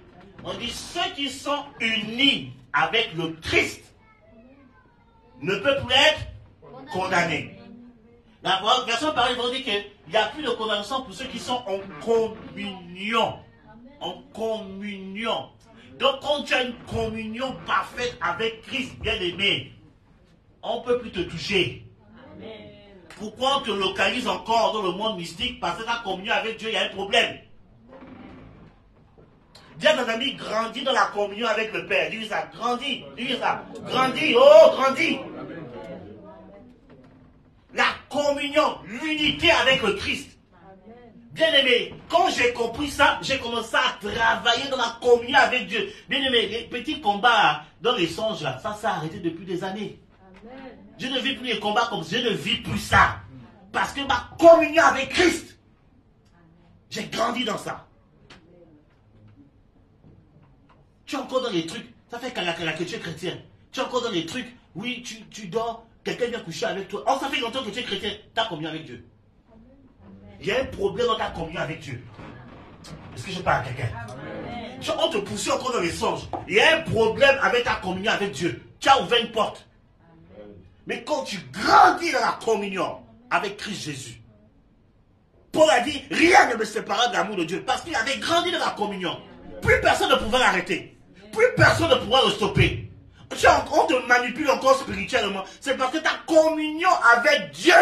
On dit ceux qui sont unis avec le Christ ne peuvent plus être condamnés. La version parole vivante dit qu'il n'y a plus de condamnation pour ceux qui sont en communion. En communion. Donc quand tu as une communion parfaite avec Christ, bien aimé, on ne peut plus te toucher. Amen. Pourquoi on te localise encore dans le monde mystique? Parce que ta communion avec Dieu, il y a un problème. Dis à ton ami, grandis dans la communion avec le Père. Dis ça, grandis. Dis ça, grandis, oh, grandis. La communion, l'unité avec le Christ. Bien aimé, quand j'ai compris ça, j'ai commencé à travailler dans la communion avec Dieu. Bien aimé, les petits combats dans les songes, là, ça s'est arrêté depuis des années. Amen. Je ne vis plus les combats comme ça, je ne vis plus ça. Parce que ma communion avec Christ, j'ai grandi dans ça. Tu es encore dans les trucs, ça fait que tu es chrétien. Tu es encore dans les trucs, oui, tu dors, quelqu'un vient coucher avec toi. Oh, ça fait longtemps que tu es chrétien, tu as communion avec Dieu. Il y a un problème dans ta communion avec Dieu. Est-ce que je parle à quelqu'un? On te pousse encore dans les songes. Il y a un problème avec ta communion avec Dieu. Tu as ouvert une porte. Mais quand tu grandis dans la communion avec Christ Jésus, Paul a dit, rien ne me séparera de l'amour de Dieu. Parce qu'il avait grandi dans la communion. Plus personne ne pouvait l'arrêter. Plus personne ne pouvait le stopper. On te manipule encore spirituellement. C'est parce que ta communion avec Dieu,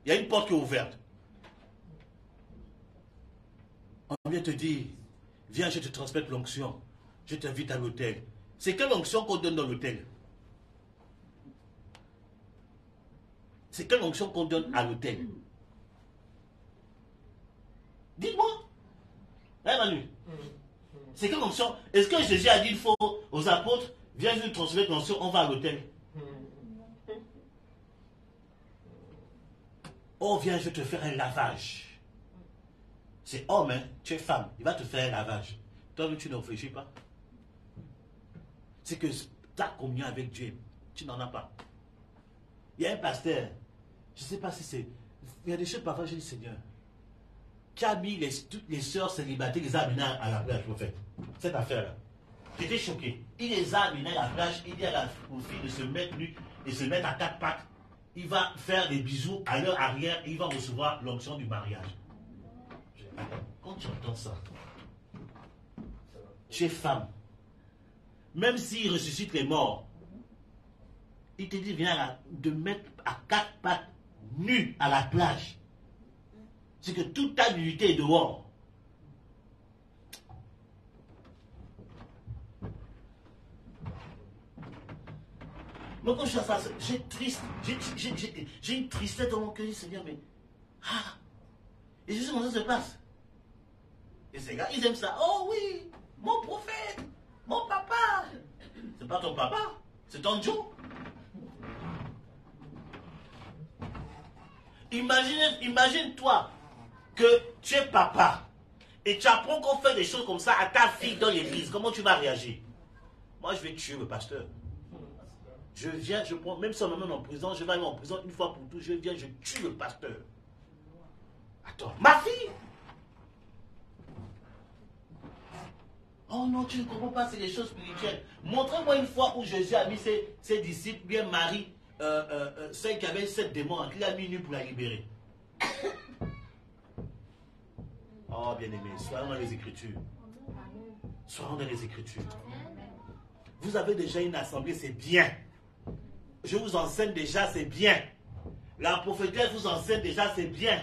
il y a une porte qui est ouverte. On vient te dire, viens, je te transmets l'onction. Je t'invite à l'hôtel. C'est quelle onction qu'on donne dans l'hôtel? C'est quelle onction qu'on donne à l'hôtel? Dites-moi. Hein, Manu? C'est quelle onction? Est-ce que Jésus a dit il faut aux apôtres, viens, je te transmets l'onction, on va à l'hôtel? Oh, viens, je vais te faire un lavage. C'est homme, hein? Tu es femme, il va te faire un lavage. Toi, tu ne réfléchis pas. C'est que ta communion avec Dieu, tu n'en as pas. Il y a un pasteur, je ne sais pas si c'est... Il y a des choses parfois, je dis, Seigneur, qui a mis toutes les sœurs célibataires, les a amenées à la plage, en fait. Cette affaire-là. J'étais choqué. Il les a amenées à la plage, il dit aux filles de se mettre nues et se mettre à quatre pattes. Il va faire des bisous à leur arrière et il va recevoir l'onction du mariage. Quand tu entends ça, tu es femme. Même s'il ressuscite les morts, il te dit, viens de mettre à quatre pattes nues à la plage. C'est que toute ta nudité est dehors. Moi, quand je fais ça, j'ai une tristesse dans mon cœur, Seigneur, mais... Ah! Et je sais comment ça se passe. Et ces gars, ils aiment ça. Oh oui, mon prophète, mon papa. C'est pas ton papa, c'est ton Dieu. Imagine-toi que tu es papa et tu apprends qu'on fait des choses comme ça à ta fille dans l'église. Comment tu vas réagir? Moi, je vais tuer le pasteur. Je viens, je prends, même si on m'amène en prison, je vais aller en prison une fois pour tout. Je viens, je tue le pasteur. Attends, ma fille? Oh non, tu ne comprends pas, c'est des choses spirituelles. Montrez-moi une fois où Jésus a mis ses disciples, bien Marie, celle qui avait 7 démons, qu'il a mis nu pour la libérer. Oh, bien-aimés, soyons dans les Écritures. Soyons dans les Écritures. Vous avez déjà une assemblée, c'est bien. Je vous enseigne déjà, c'est bien. La prophétesse vous enseigne déjà, c'est bien.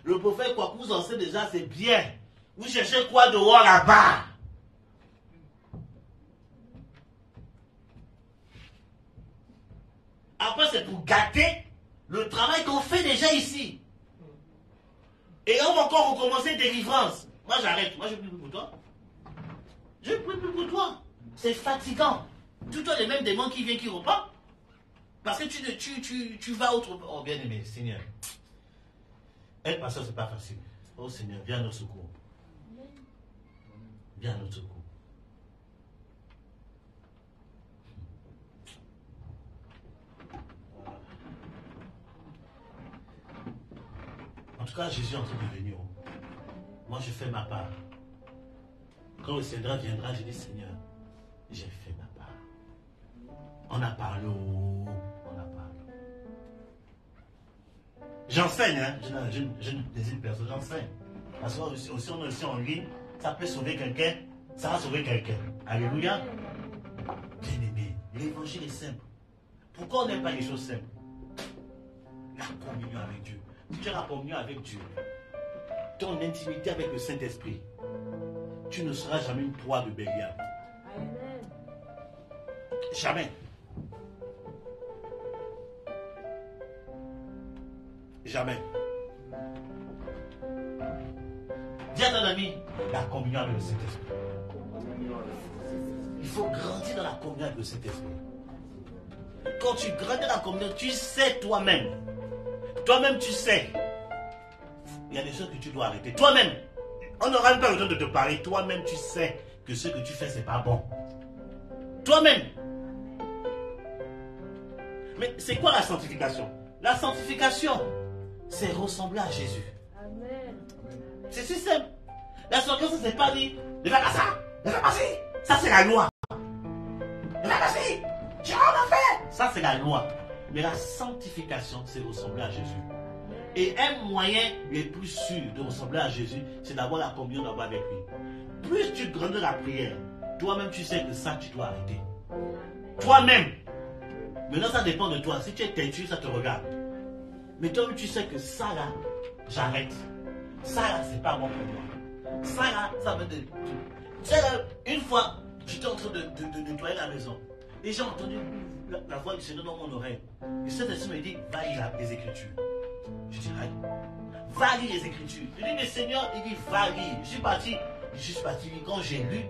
Le prophète quoi vous enseigne déjà, c'est bien. Vous cherchez quoi dehors là-bas? Après, c'est pour gâter le travail qu'on fait déjà ici. Et on va encore recommencer délivrance. Moi, j'arrête. Moi, je ne prie plus pour toi. Je ne prie plus pour toi. C'est fatigant. Tout le temps, les mêmes démons qui viennent, qui repartent. Parce que tu vas autre... Oh, bien-aimé, Seigneur. Être pasteur, ce n'est pas facile. Oh, Seigneur, viens à notre secours. Viens à notre secours. En tout cas, Jésus est en train de venir. Moi, je fais ma part. Quand le Seigneur viendra, je dis, Seigneur, j'ai fait ma part. On a parlé, on a parlé. J'enseigne, hein. Je ne désigne personne, j'enseigne. Parce que aussi on est aussi en ligne, ça peut sauver quelqu'un, ça va sauver quelqu'un. Alléluia. Bien-aimé, l'évangile est simple. Pourquoi on n'aime pas les choses simples? La communion avec Dieu. Si tu as la communion avec Dieu, ton intimité avec le Saint-Esprit, tu ne seras jamais une proie de Bélial. Jamais. Jamais. Dis à ton ami, la communion avec le Saint-Esprit. Il faut grandir dans la communion avec le Saint-Esprit. Quand tu grandis dans la communion, tu sais toi-même. Toi-même, tu sais. Il y a des choses que tu dois arrêter. Toi-même. On n'aura même pas besoin de te parler. Toi-même, tu sais que ce que tu fais, c'est pas bon. Toi-même. Mais c'est quoi la sanctification? La sanctification, c'est ressembler à Jésus. Amen. C'est si simple. La sanctification, c'est pas dire, ne fais pas ça, ne fais pas ça. Ça, c'est la loi. Ne fais pas ça. Tu en as fait. Ça, c'est la loi. Mais la sanctification, c'est ressembler à Jésus. Et un moyen le plus sûr de ressembler à Jésus, c'est d'avoir la communion d'abord avec lui. Plus tu grandis la prière, toi-même tu sais que ça, tu dois arrêter. Toi-même. Maintenant, ça dépend de toi. Si tu es têtu, ça te regarde. Mais toi, tu sais que ça là, j'arrête. Ça là, c'est pas bon pour moi. Ça là, ça veut dire. Tu sais, là, une fois, j'étais en train de nettoyer la maison. Et j'ai entendu la voix du Seigneur dans mon oreille. Et cet esprit me dit, va lire les Écritures. Je dis, aïe. Va lire les Écritures. Je dis, mais Seigneur, il dit, va lire. Je suis parti quand j'ai lu.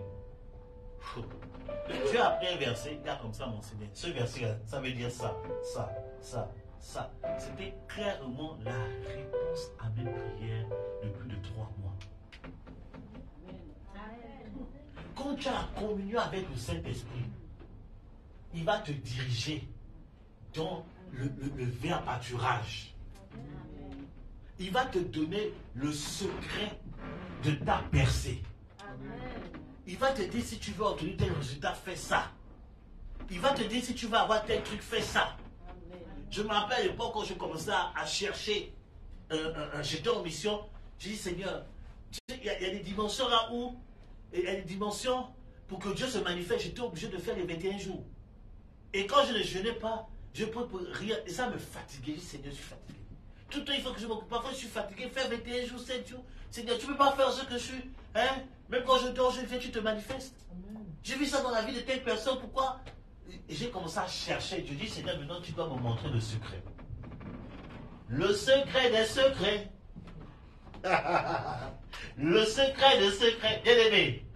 Dieu a pris un verset, regarde comme ça, mon Seigneur. Ce verset, ça veut dire ça. C'était clairement la réponse à mes prières de plus de 3 mois. Quand tu as la communion avec le Saint-Esprit, il va te diriger dans le vrai pâturage. Il va te donner le secret de ta percée. Il va te dire si tu veux obtenir tel résultat, fais ça. Il va te dire si tu veux avoir tel truc, fais ça. Je me rappelle à l'époque quand je commençais à chercher, j'étais en mission, j'ai dit Seigneur, il y a des dimensions là où, il y a des dimensions pour que Dieu se manifeste, j'étais obligé de faire les 21 jours. Et quand je ne jeûnais pas, je pouvais rien, et ça me fatiguait. Je dis Seigneur, je suis fatigué. Tout le temps, il faut que je m'occupe. Parfois, je suis fatigué, faire 21 jours, 7 jours. Seigneur, tu ne peux pas faire ce que je suis. Hein? Même quand je dors, je viens, tu te manifestes. J'ai vu ça dans la vie de telle personne, pourquoi? Et j'ai commencé à chercher. Je dis, Seigneur, maintenant, tu dois me montrer le secret. Le secret des secrets. Le secret des secrets. Bien aimé.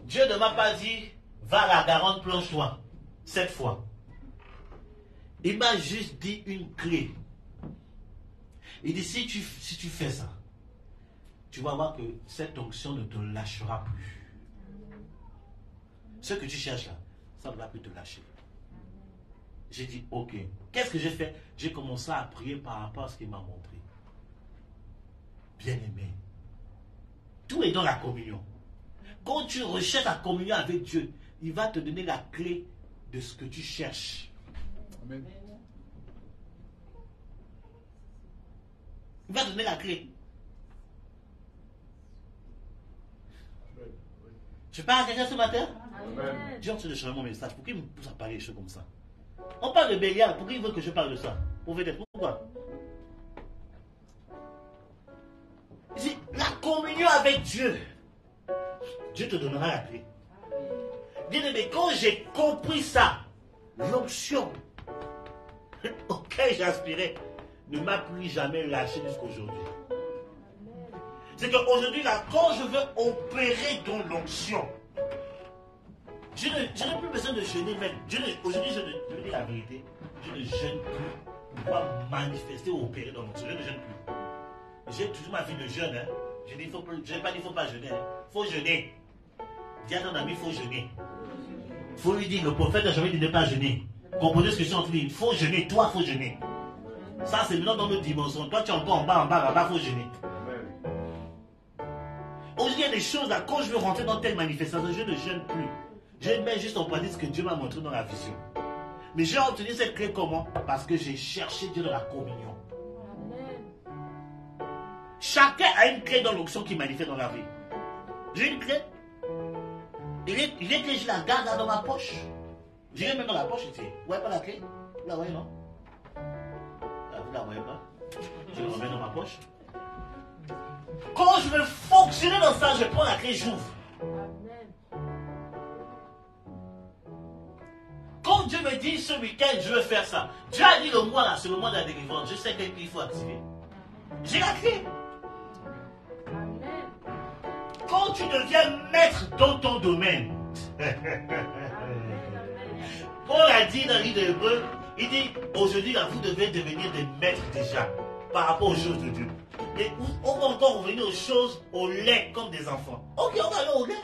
Dieu ne m'a pas dit, va à la Garonne, plonge-toi. 7 fois. Il m'a juste dit une clé. Il dit, si tu fais ça, tu vas voir que cette onction ne te lâchera plus. Ce que tu cherches là, ça ne va plus te lâcher. J'ai dit, ok. Qu'est-ce que j'ai fait? J'ai commencé à prier par rapport à ce qu'il m'a montré. Bien aimé. Tout est dans la communion. Quand tu recherches la communion avec Dieu, il va te donner la clé de ce que tu cherches. Amen. Il va te donner la clé. Tu parles à quelqu'un ce matin? Dieu est en train de changer mon message. Pourquoi il me pousse à parler des choses comme ça? On parle de Bélial. Pourquoi il veut que je parle de ça? Pourquoi? C'est la communion avec Dieu. Dieu te donnera la clé. Bien aimé, quand j'ai compris ça, l'onction auquel j'aspirais ne m'a plus jamais lâché jusqu'aujourd'hui. C'est qu'aujourd'hui, là, quand je veux opérer dans l'onction, je n'ai plus besoin de jeûner même. Aujourd'hui, je veux dire la vérité, je ne jeûne plus pour pouvoir manifester ou opérer dans l'onction. Je ne jeûne plus. J'ai toujours ma vie de jeûne. Hein. Je n'ai pas dit qu'il ne faut pas jeûner. Il faut jeûner. Dis à ton ami, il faut jeûner. Il faut lui dire, le prophète n'a jamais dit de ne pas jeûner. Comprenez ce que je suis en train de dire. Il faut jeûner, toi, il faut jeûner. Ça, c'est maintenant dans notre dimension. Toi, tu es encore en bas, là-bas, il faut jeûner. Aujourd'hui, il y a des choses là, quand je veux rentrer dans telle manifestation, je ne jeûne plus. Je mets juste en pratique ce que Dieu m'a montré dans la vision. Mais j'ai obtenu cette clé comment? Parce que j'ai cherché Dieu dans la communion. Chacun a une clé dans l'onction qui manifeste dans la vie. J'ai une clé. Il est que je la garde là dans ma poche. J'irai même dans la poche ici. Vous voyez pas la clé? Vous la voyez, non? Vous la voyez pas? Je la remets dans ma poche. Quand je veux fonctionner dans ça, je prends la clé, j'ouvre. Quand Dieu me dit ce week-end, je veux faire ça. Dieu a dit le mois là, c'est le mois de la délivrance. Je sais qu'il faut activer. J'ai la clé. Quand tu deviens maître dans ton domaine, Paul a dit dans le livre d'Hébreux, il dit aujourd'hui là, vous devez devenir des maîtres déjà par rapport aux choses de Dieu. Et on va encore revenir aux choses au lait comme des enfants. Ok, on va aller au lait.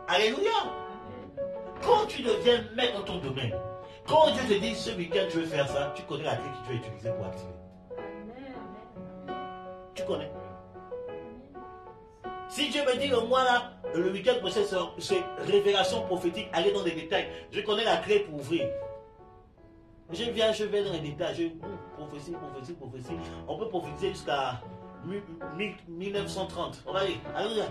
Alléluia. Quand tu deviens maître dans ton domaine, quand Dieu te dit ce week-end tu veux faire ça, tu connais la clé que tu vas utiliser pour activer. Tu connais. Si Dieu me dit le mois là, le week-end prochain, c'est révélation prophétique, aller dans les détails. Je connais la clé pour ouvrir. Je vais dans les détails. Prophétie. On peut prophétiser jusqu'à 1930. On va aller. Alléluia.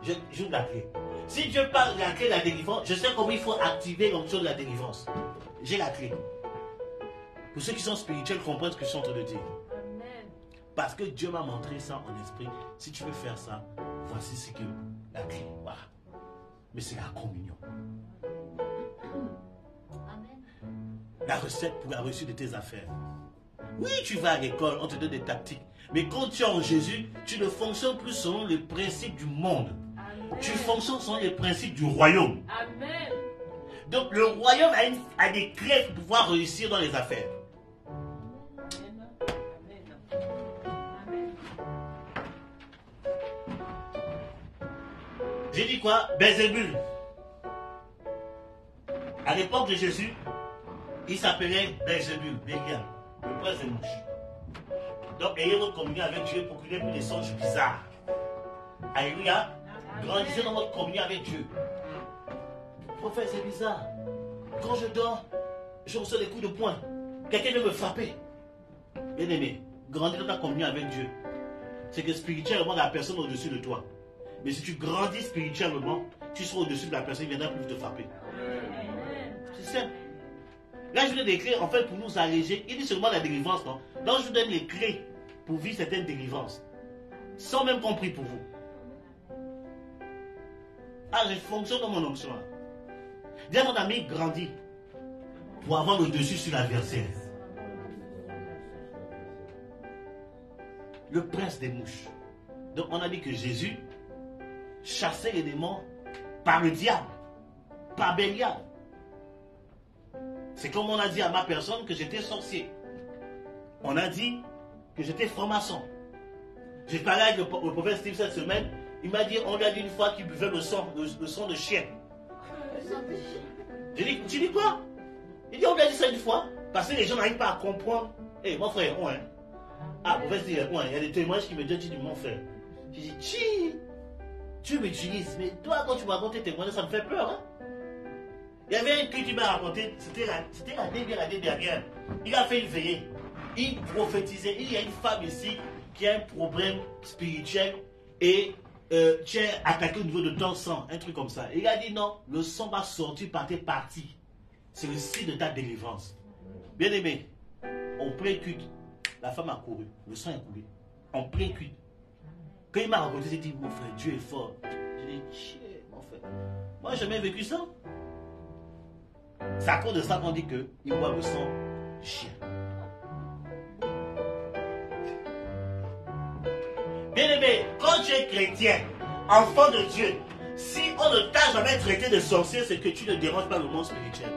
j'ouvre la clé. Si Dieu parle de la clé de la délivrance, je sais comment il faut activer l'onction de la délivrance. J'ai la clé. Pour ceux qui sont spirituels, comprennent ce que je suis en train de dire. Amen. Parce que Dieu m'a montré ça en esprit. Si tu veux faire ça, voici ce que la clé. Voilà. Mais c'est la communion. Amen. La recette pour la réussite de tes affaires. Oui, tu vas à l'école, on te donne des tactiques. Mais quand tu es en Jésus, tu ne fonctionnes plus selon les principes du monde. Amen. Tu fonctionnes selon les principes du royaume. Amen. Donc le royaume a des clés pour pouvoir réussir dans les affaires. J'ai dit quoi? Belzébul. À l'époque de Jésus, il s'appelait Belzébul, Bélial, le prince des mouches. Donc ayez votre communion avec Dieu pour qu'il n'y ait plus des songes bizarres. Alléluia. Grandissez dans votre communion avec Dieu. Prophète, c'est bizarre. Quand je dors, je reçois des coups de poing. Quelqu'un vient me frapper. Bien aimé, grandis dans ta communion avec Dieu. C'est que spirituellement, la personne est au-dessus de toi. Mais si tu grandis spirituellement, tu seras au-dessus de la personne qui viendra plus te frapper. C'est simple. Là, je vous donne des clés, en fait, pour nous alléger. Il dit seulement la délivrance, non? Donc, je vous donne les clés pour vivre certaines délivrances. Sans même compris pour vous. Ah, je fonctionne dans mon onction. Dis à ton ami, grandis pour avoir le dessus sur l'adversaire. Le prince des mouches. Donc, on a dit que Jésus chassait les démons par le diable, par Bélial. C'est comme on a dit à ma personne que j'étais sorcier. On a dit que j'étais franc-maçon. J'ai parlé avec le prophète Steve cette semaine. Il m'a dit, on lui a dit une fois qu'il buvait le sang de chien. J'ai dit, tu dis quoi? Il dit, on lui a dit ça une fois. Parce que les gens n'arrivent pas à comprendre. Hé, mon frère, ouais. Ah, prophète Steve, ouais, il y a des témoignages qui me disent, tu dis, mon frère. J'ai dit, tu m'utilises. Mais toi, quand tu m'as raconté tes témoignages, ça me fait peur, hein? Il y avait un que tu m'as raconté, c'était l'année dernière. Il a fait une veillée. Il prophétisait. Il y a une femme ici qui a un problème spirituel et tu es attaqué au niveau de ton sang, un truc comme ça. Et il a dit non, le sang va sortir par tes parties. C'est le signe de ta délivrance. Bien aimé, en plein culte, la femme a couru, le sang est coulé. En plein culte. Quand il m'a raconté, il dit mon frère, Dieu est fort. Je dis, mon frère, moi j'ai jamais vécu ça. C'est à cause de ça qu'on dit qu'il boit le sang du chien. Bien aimé, quand tu es chrétien, enfant de Dieu, si on ne t'a jamais traité de sorcier, c'est que tu ne déranges pas le monde spirituel.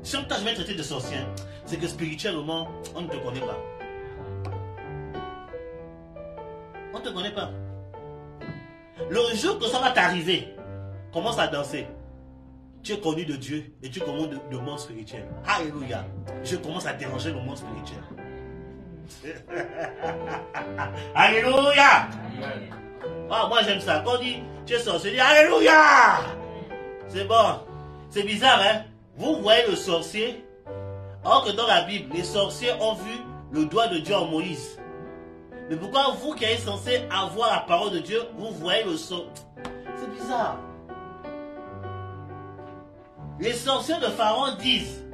Si on ne t'a jamais traité de sorcier, c'est que spirituellement, on ne te connaît pas. On ne te connaît pas. Le jour que ça va t'arriver, commence à danser. Tu es connu de Dieu et tu commandes le monde spirituel. Alléluia. Je commence à déranger le monde spirituel. Alléluia. Ah, moi j'aime ça. Quand on dit tu es sorcier, dis Alléluia. C'est bon. C'est bizarre, hein? Vous voyez le sorcier, alors que dans la Bible, les sorciers ont vu le doigt de Dieu en Moïse. Mais pourquoi vous qui êtes censé avoir la parole de Dieu, vous voyez le sorcier? C'est bizarre. Les sorciers de Pharaon disent,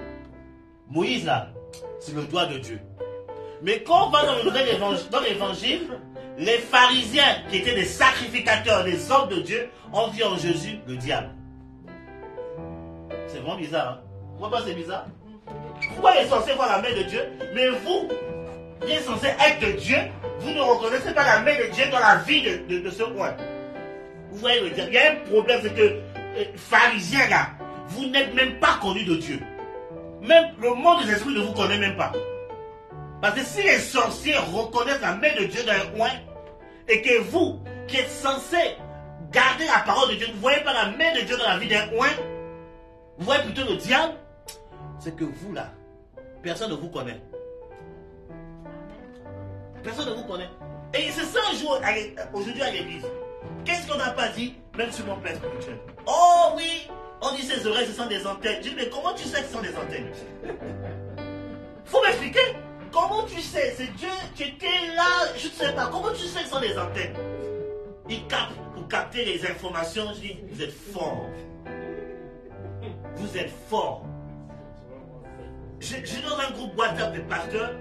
Moïse là, c'est le doigt de Dieu. Mais quand on va dans l'évangile, les pharisiens qui étaient des sacrificateurs, des hommes de Dieu, ont vu en Jésus le diable. C'est vraiment bizarre, hein? Pourquoi c'est bizarre? Pourquoi les sorciers voient la main de Dieu, mais vous, qui êtes censé être de Dieu, vous ne reconnaissez pas la main de Dieu dans la vie de ce coin? Vous voyez le diable. Il y a un problème, c'est que pharisiens là, vous n'êtes même pas connus de Dieu. Même le monde des esprits ne vous connaît même pas. Parce que si les sorciers reconnaissent la main de Dieu dans un coin, et que vous, qui êtes censés garder la parole de Dieu, vous ne voyez pas la main de Dieu dans la vie d'un coin, vous voyez plutôt le diable, c'est que vous là, personne ne vous connaît. Personne ne vous connaît. Et c'est ça un jour, aujourd'hui à l'église. Qu'est-ce qu'on n'a pas dit, même sur mon plan spirituel? Oh oui! On dit ses oreilles, ce sont des antennes. Je dis, mais comment tu sais que ce sont des antennes? Faut m'expliquer. Comment tu sais? C'est Dieu, tu étais là, je ne sais pas. Comment tu sais que ce sont des antennes? Il capte pour capter les informations. Je dis, vous êtes fort. Vous êtes fort. Je suis dans un groupe WhatsApp de pasteurs.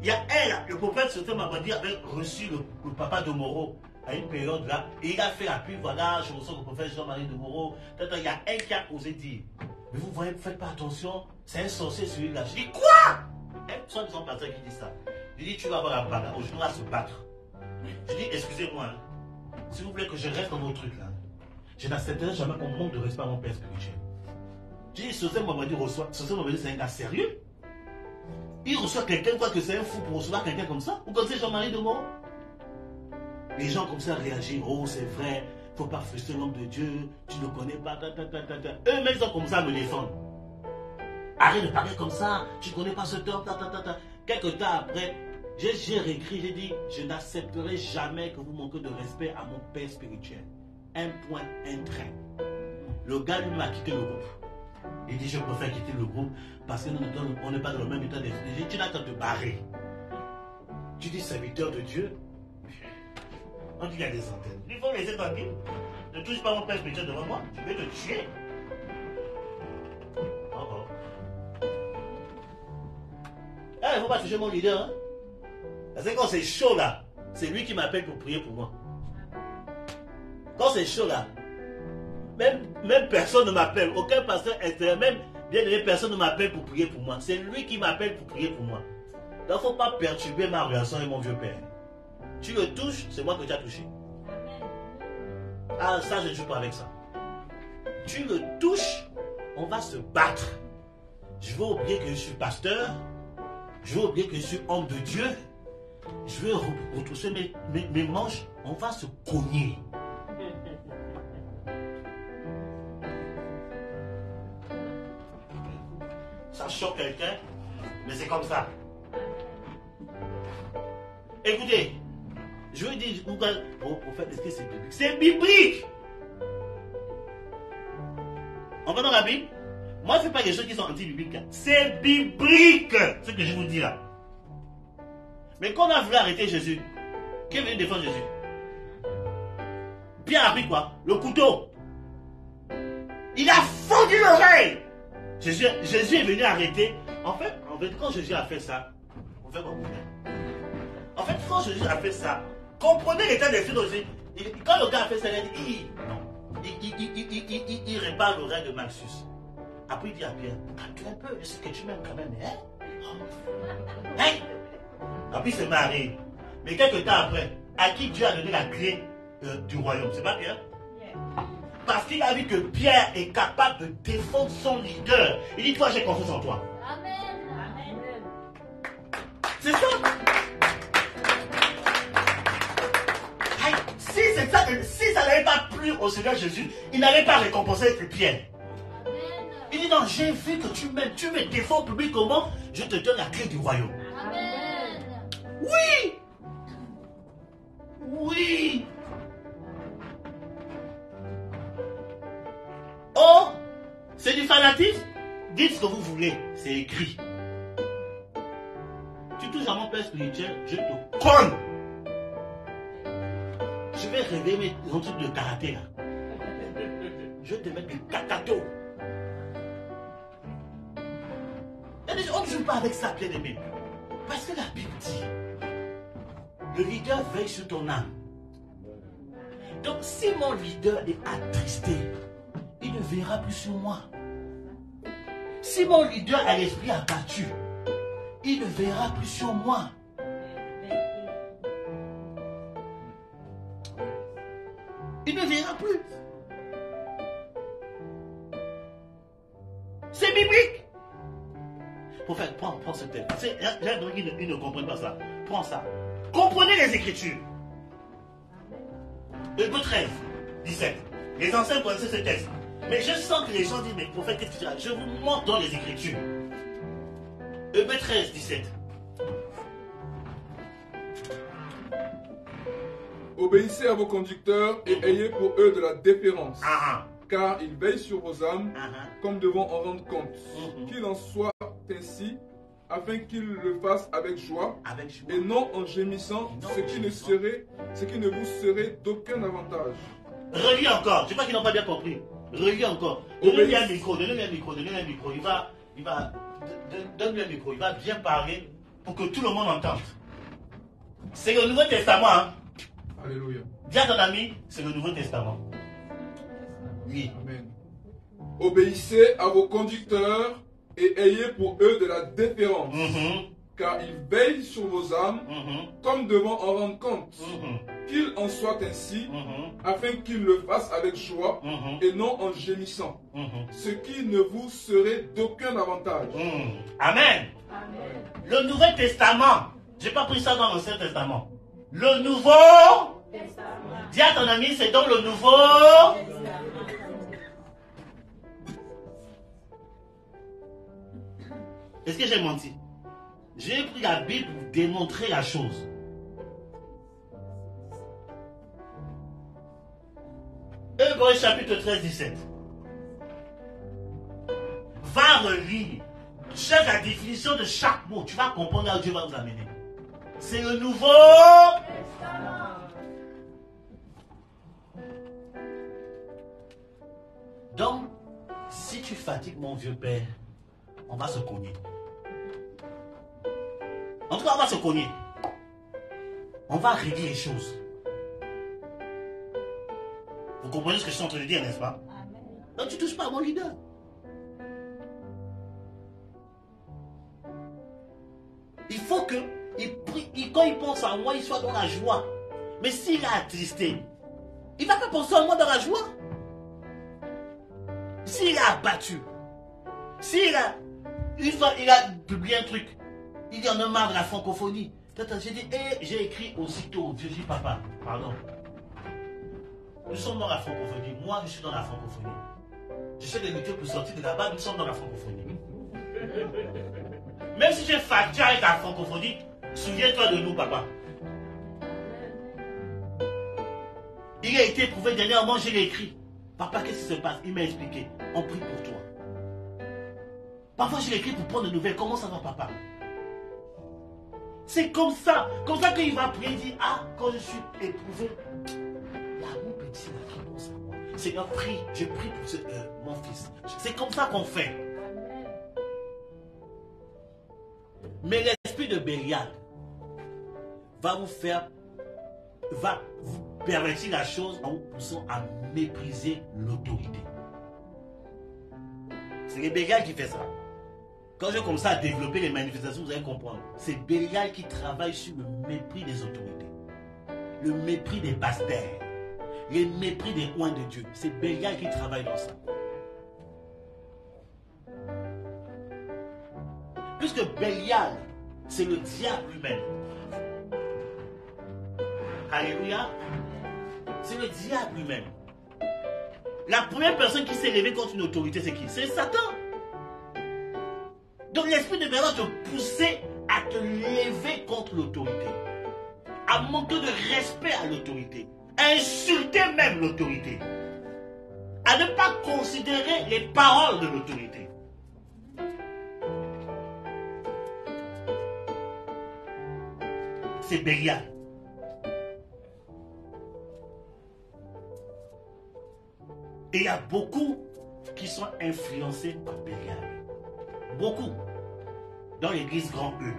Il y a elle, le prophète Sauté m'a dit, avait reçu le papa de Moreau à une période là. Et il a fait la pub, voilà, je reçois le prophète Jean-Marie de Moreau. Il y a elle qui a osé dire, mais vous voyez, faites pas attention, c'est un sorcier celui-là. Je dis, quoi? Elle, soit disant pasteur qui dit ça. Je dis, tu vas avoir la bagarre, aujourd'hui on va se battre. Je dis, excusez-moi, hein, s'il vous plaît que je reste dans vos trucs là. Je n'accepterai jamais qu'on manque de respect à mon père spirituel. Je dis, Sauté m'a dit, c'est un gars sérieux. Il reçoit quelqu'un, quoi que c'est un fou pour recevoir quelqu'un comme ça. Vous connaissez Jean-Marie de Moreau? Les gens comme ça réagissent, oh c'est vrai, il ne faut pas frustrer l'homme de Dieu, tu ne connais pas, Eux-mêmes ils sont comme ça à me défendre. Arrête de parler comme ça, tu ne connais pas ce homme, Quelques temps après, j'ai réécrit, j'ai dit, je n'accepterai jamais que vous manquez de respect à mon père spirituel. Un point, un trait. Le gars lui m'a quitté le groupe. Il dit, je préfère quitter le groupe parce qu'on n'est pas dans le même état d'esprit. J'ai dit, tu n'as qu'à te barrer. Tu dis serviteur de Dieu. On dit qu'il y a des antennes. Il faut laisser tranquille. Ne touche pas mon père spirituel devant moi. Je vais te tuer. Il ne faut pas toucher mon leader. Hein? Parce que quand c'est chaud là, c'est lui qui m'appelle pour prier pour moi. Quand c'est chaud là, même personne ne m'appelle. Aucun pasteur extérieur, même bien aimé, personne ne m'appelle pour prier pour moi. C'est lui qui m'appelle pour prier pour moi. Donc il ne faut pas perturber ma relation avec mon vieux père. Tu le touches, c'est moi que tu as touché. Ah, ça, je ne joue pas avec ça. Tu le touches, on va se battre. Je vais oublier que je suis pasteur. Je vais oublier que je suis homme de Dieu. Je vais retrousser mes manches. On va se cogner. Ça choque quelqu'un, mais c'est comme ça. Écoutez, je veux dire, au prophète, est-ce que c'est biblique? C'est biblique! On va dans la Bible? Moi, ce n'est pas des choses qui sont anti-bibliques. C'est biblique, ce que je vous dis là. Mais quand on a voulu arrêter Jésus, qui est venu défendre Jésus? Pierre a pris quoi? Le couteau. Il a fendu l'oreille. Jésus est venu arrêter. En fait, quand Jésus a fait ça, on fait comprendre. En fait, quand Jésus a fait ça, comprenez l'état d'esprit d'Jésus. Quand le gars a fait ça, il a dit, il répare l'oreille de Malchus. Après, il dit à Pierre, calcule un peu, je sais que tu m'aimes quand même, hein? Hein? Après, il s'est marié. Mais quelques temps après, à qui Dieu a donné la clé du royaume? C'est pas Pierre? Parce qu'il a vu que Pierre est capable de défendre son leader. Il dit, toi, j'ai confiance en toi. Amen. Amen. C'est ça. Si ça n'avait pas plu au Seigneur Jésus, il n'allait pas récompenser Pierre. Amen. Il dit, non, j'ai vu que tu me défends publiquement, je te donne la clé du royaume. Amen. Oui. Oui. Oh, c'est du fanatisme? Dites ce que vous voulez, c'est écrit. Tu touches à mon père spirituel, je te cogne. Je vais réveiller mes trucs de karaté là. Je vais te mettre des kakato. On ne joue pas avec ça, bien aimé. Parce que la Bible dit, le leader veille sur ton âme. Donc si mon leader est attristé, il ne verra plus sur moi. Si mon leader a l'esprit abattu, il ne verra plus sur moi. Il ne verra plus. C'est biblique. Prophète, prends ce texte. Ils ne comprennent pas ça. Prends ça. Comprenez les Écritures. Hébreux 13, 17. Les anciens connaissaient ce texte. Mais je sens que les gens disent, mais prophète, qu'est-ce que tu as? Je vous montre dans les Écritures. Hébreux 13, 17. Obéissez à vos conducteurs et ayez pour eux de la déférence. Car ils veillent sur vos âmes comme devant en rendre compte. Qu'il en soit ainsi afin qu'il le fasse avec joie, et non en gémissant, ce qui ne vous serait d'aucun avantage. Relis encore. Je sais pas qu'ils n'ont pas bien compris. Relis encore. Donnez-lui un micro. Donne-lui un micro. Il va, donne-lui un micro. Il va bien parler pour que tout le monde entende. C'est le Nouveau Testament. Hein? Alléluia. Dis à ton ami, c'est le Nouveau Testament. Oui. Amen. Obéissez à vos conducteurs et ayez pour eux de la déférence, car ils veillent sur vos âmes, comme devant en rendre compte. Qu'il en soit ainsi, afin qu'ils le fassent avec joie et non en gémissant, ce qui ne vous serait d'aucun avantage. Amen. Amen. Le Nouveau Testament. J'ai pas pris ça dans l'Ancien Testament. Le Nouveau Testament. Dis à ton ami, c'est dans le Nouveau. Est-ce que j'ai menti? J'ai pris la Bible pour démontrer la chose. Hébreux chapitre 13, 17. Va relire. Cherche la définition de chaque mot. Tu vas comprendre là où Dieu va nous amener. C'est le Nouveau Testament. Donc, si tu fatigues mon vieux père, on va se cogner. En tout cas, on va se cogner. On va régler les choses. Vous comprenez ce que je suis en train de dire, n'est-ce pas? Amen. Donc, tu ne touches pas à mon leader. Il faut que, quand il pense à moi, il soit dans la joie. Mais s'il est attristé, il ne va pas penser à moi dans la joie. S'il est abattu, s'il a, une fois, il a publié un truc, il en a marre de la francophonie. J'ai dit, j'ai écrit aussitôt, je dis, papa, pardon. Nous sommes dans la francophonie. Moi, je suis dans la francophonie. Je sais que les pour sortir de là-bas, nous sommes dans la francophonie. Même si j'ai facture avec la francophonie, souviens-toi de nous, papa. Il a été éprouvé dernièrement, je l'ai écrit. Papa, qu'est-ce qui se passe? Il m'a expliqué. On prie pour toi. Parfois, je l'écris pour prendre des nouvelles. Comment ça va, papa? C'est comme ça qu'il va prier. Il dit, ah, quand je suis éprouvé, il y a mon petit là qui pense à moi. Seigneur, prie. Je prie pour mon fils. C'est comme ça qu'on fait. Amen. Mais l'esprit de Bélial va vous pervertir la chose en vous poussant à mépriser l'autorité. C'est les Bélial qui fait ça. Quand je commence à développer les manifestations, vous allez comprendre. C'est Bélial qui travaille sur le mépris des autorités. Le mépris des pasteurs. Le mépris des oints de Dieu. C'est Bélial qui travaille dans ça. Puisque Bélial, c'est le diable lui-même. Alléluia. C'est le diable lui-même. La première personne qui s'est levée contre une autorité, c'est qui? C'est Satan. Donc l'esprit de Bélial va te pousser à te lever contre l'autorité. À manquer de respect à l'autorité. À insulter même l'autorité. À ne pas considérer les paroles de l'autorité. C'est Bélial. Et il y a beaucoup qui sont influencés par Bélial. Beaucoup. Dans l'église Grand E.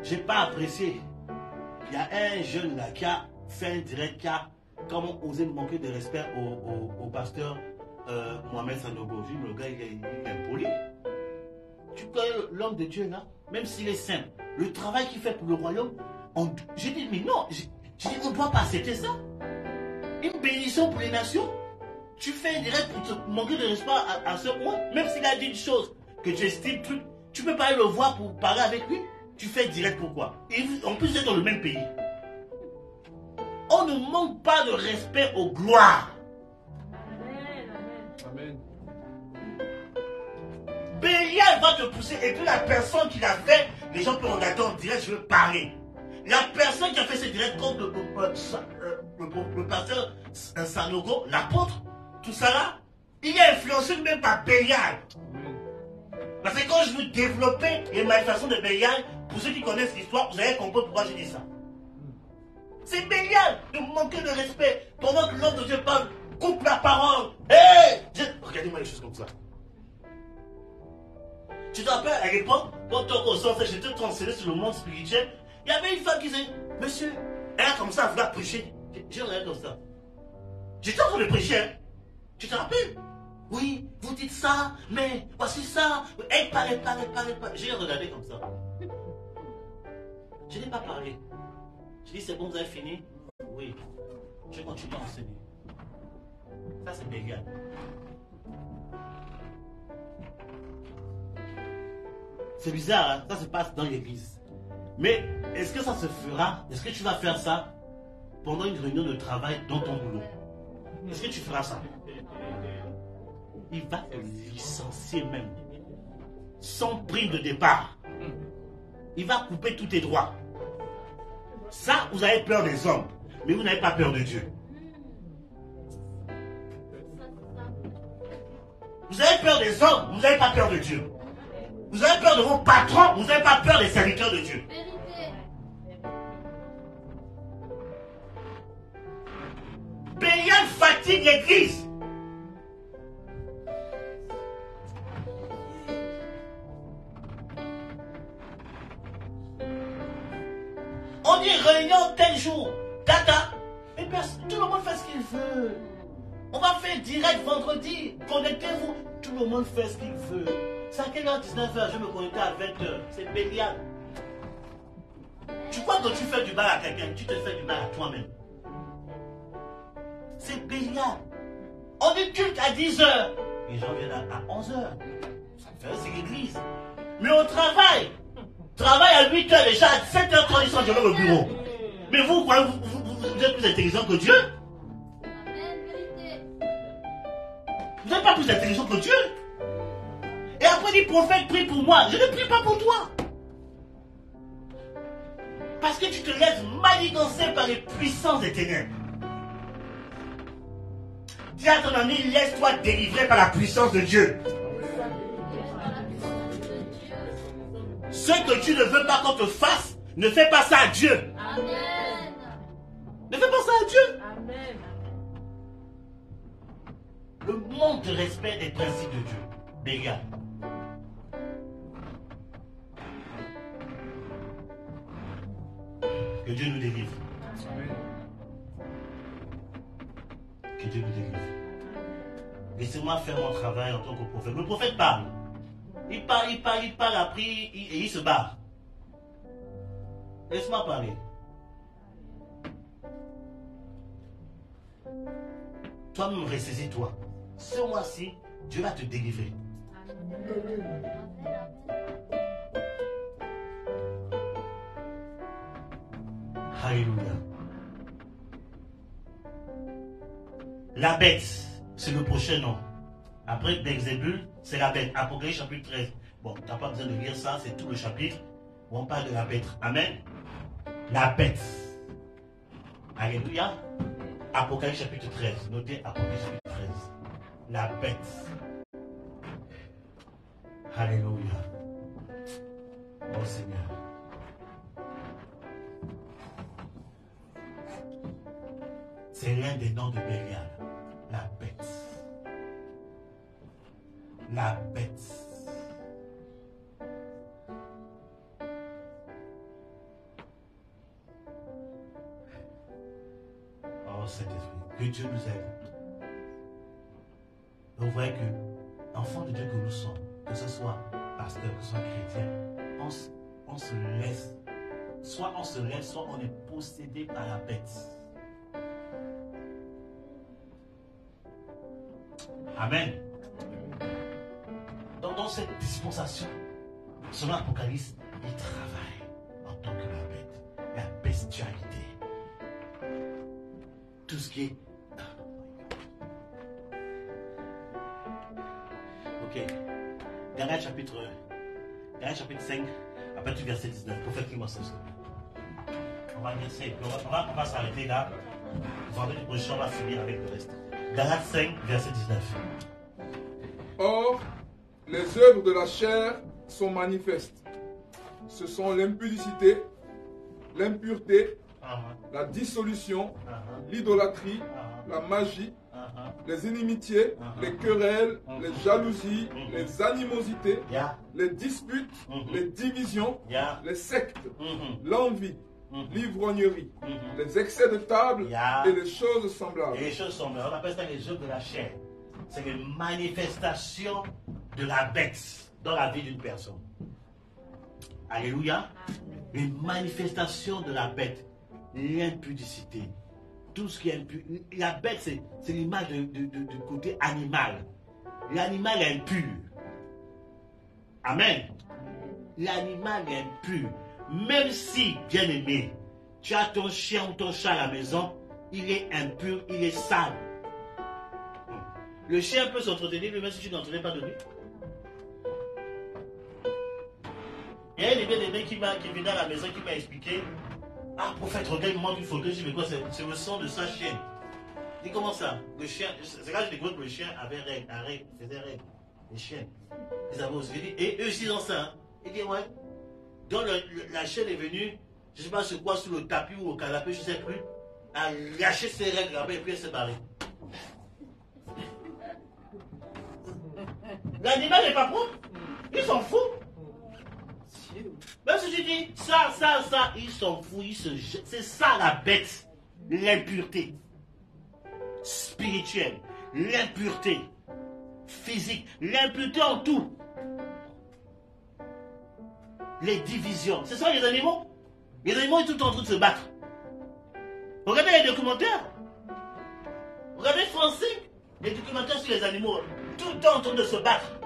J'ai pas apprécié. Il y a un jeune là qui a fait un direct, qui a comment osé manquer de respect au pasteur Mohamed Sanogo. Le gars, il est impoli. Tu connais l'homme de Dieu là, même s'il est simple, le travail qu'il fait pour le royaume, j'ai dit, mais non, on ne doit pas accepter ça. Une bénédiction pour les nations. Tu fais un direct pour te manquer de respect à ce point, même s'il a dit une chose que tu estimes, tu ne peux pas aller le voir pour parler avec lui. Tu fais direct pourquoi? En plus, c'est dans le même pays. On ne manque pas de respect aux gloires. Amen. Amen. Bélial va te pousser. Et puis la personne qui l'a fait, les gens peuvent regarder en direct, je veux parler. La personne qui a fait ce direct contre le pasteur Sanogo, l'apôtre, tout ça là, Il est influencé même par Bélial. Parce que quand je veux développer les manifestations de Bélial, pour ceux qui connaissent l'histoire, vous allez comprendre pourquoi je dis ça. C'est Bélial de manquer de respect. Pendant que l'homme de Dieu parle, coupe la parole. Hey! Regardez-moi les choses comme ça. Tu te rappelles à l'époque, quand on s'en j'étais transféré sur le monde spirituel, il y avait une femme qui disait, monsieur, elle a comme ça, elle voulait prêcher. J'ai regardé comme ça. J'étais en train de prêcher. Hein. Tu te rappelles? Oui, vous dites ça, mais voici ça. Elle parle. J'ai regardé comme ça. Je n'ai pas parlé. Je dis, c'est bon, vous avez fini? Oui. Je continue à enseigner. Ça, c'est Bélial. C'est bizarre, hein? Ça se passe dans l'église. Mais est-ce que ça se fera? Est-ce que tu vas faire ça pendant une réunion de travail dans ton boulot? Est-ce que tu feras ça? Il va te licencier même. Sans prime de départ. Il va couper tous tes droits. Ça, vous avez peur des hommes, mais vous n'avez pas peur de Dieu. Vous avez peur des hommes, vous n'avez pas peur de Dieu. Vous avez peur de vos patrons, vous n'avez pas peur des serviteurs de Dieu. Bélial fatigue l'église. On dit réunion tel jour, data. Et bien, tout le monde fait ce qu'il veut. On va faire direct vendredi. Connectez-vous. Tout le monde fait ce qu'il veut. C'est à quelle heure? 19h, je me connecte à 20h. C'est Bélial. Tu crois que tu fais du mal à quelqu'un, tu te fais du mal à toi-même. C'est Bélial. On dit culte à 10h. Les gens viennent à 11h. Ça fait, c'est l'église. Mais on travaille. Travaille à 8h déjà, à 7h30, ils sont déjà au bureau. Mais vous croyez vous êtes plus intelligent que Dieu? Vous n'êtes pas plus intelligent que Dieu? Et après, les prophètes prient pour moi. Je ne prie pas pour toi. Parce que tu te laisses manigancer par les puissances des ténèbres. Dis à ton ami, laisse-toi délivrer par la puissance de Dieu. Ce que tu ne veux pas qu'on te fasse, ne fais pas ça à Dieu. Amen. Ne fais pas ça à Dieu. Amen. Le manque de respect des principes de Dieu. Bélial. Que Dieu nous délivre. Que Dieu nous délivre. Laissez-moi faire mon travail en tant que prophète. Le prophète parle. Il parle, après, et il se barre. Laisse-moi parler. Toi-même, ressaisis-toi. Ce mois-ci, Dieu va te délivrer. Alléluia. La bête, c'est le prochain nom. Après Belzébul, c'est la bête. Apocalypse chapitre 13. Bon, tu n'as pas besoin de lire ça, c'est tout le chapitre où on parle de la bête. Amen. La bête. Alléluia. Apocalypse chapitre 13. Notez Apocalypse chapitre 13. La bête. Alléluia. Oh Seigneur. C'est l'un des noms de Bélial. La bête. La bête. Oh Saint-Esprit, que Dieu nous aide. Vous voyez que, enfants de Dieu que nous sommes, que ce soit pasteur, que ce soit chrétien, on se laisse, soit on se laisse, soit on est possédé par la bête. Amen. Donc dans cette dispensation, selon l'Apocalypse, il travaille en tant que la bête, la bestialité. Tout ce qui est... Ok. Galates chapitre 5, après du verset 19. Prophète qui m'a sauvé. On va dire ça, on va s'arrêter là. Vendredi prochain, on va finir avec le reste. Galates 5, verset 19. Or, les œuvres de la chair sont manifestes. Ce sont l'impudicité, l'impureté, la dissolution, l'idolâtrie, la magie, les inimitiés, les querelles, les jalousies, les animosités, les disputes, les divisions, les sectes, l'envie, l'ivrognerie, les excès de table et les choses semblables. Et les choses semblables, on appelle ça les œuvres de la chair. C'est les manifestations de la bête dans la vie d'une personne. Alléluia. Les manifestations de la bête, l'impudicité. Tout ce qui est impur. La bête, c'est l'image du côté animal. L'animal est impur. Amen. L'animal est impur. Même si, bien aimé, tu as ton chien ou ton chat à la maison, il est impur, il est sale. Le chien peut s'entretenir, même si tu n'entraînes pas de lui. Il y a une bien-aimée qui vient à la maison qui m'a expliqué. Ah, prophète, regarde, il montre une photo. Je dis, mais quoi, c'est le sang de sa chienne. Il dit, comment ça? Le chien, c'est là que je découvre que le chien avait règle, faisait règle. Les chiens. Ils avaient aussi dit, et eux aussi ils ont ça. Hein. Il dit, ouais. Donc la chienne est venue, je ne sais pas sur quoi, sous le tapis ou au canapé, je ne sais plus, a lâché ses règles là-bas et puis elle s'est barrée. L'animal n'est pas propre. Il s'en fout. Même si je dis ça, il s'en fout, il se jette. C'est ça la bête. L'impureté spirituelle, l'impureté physique, l'impureté en tout. Les divisions. C'est ça les animaux. Les animaux sont tout en train de se battre. Regardez les documentaires. Regardez français. Les documentaires sur les animaux. Tout le temps en train de se battre.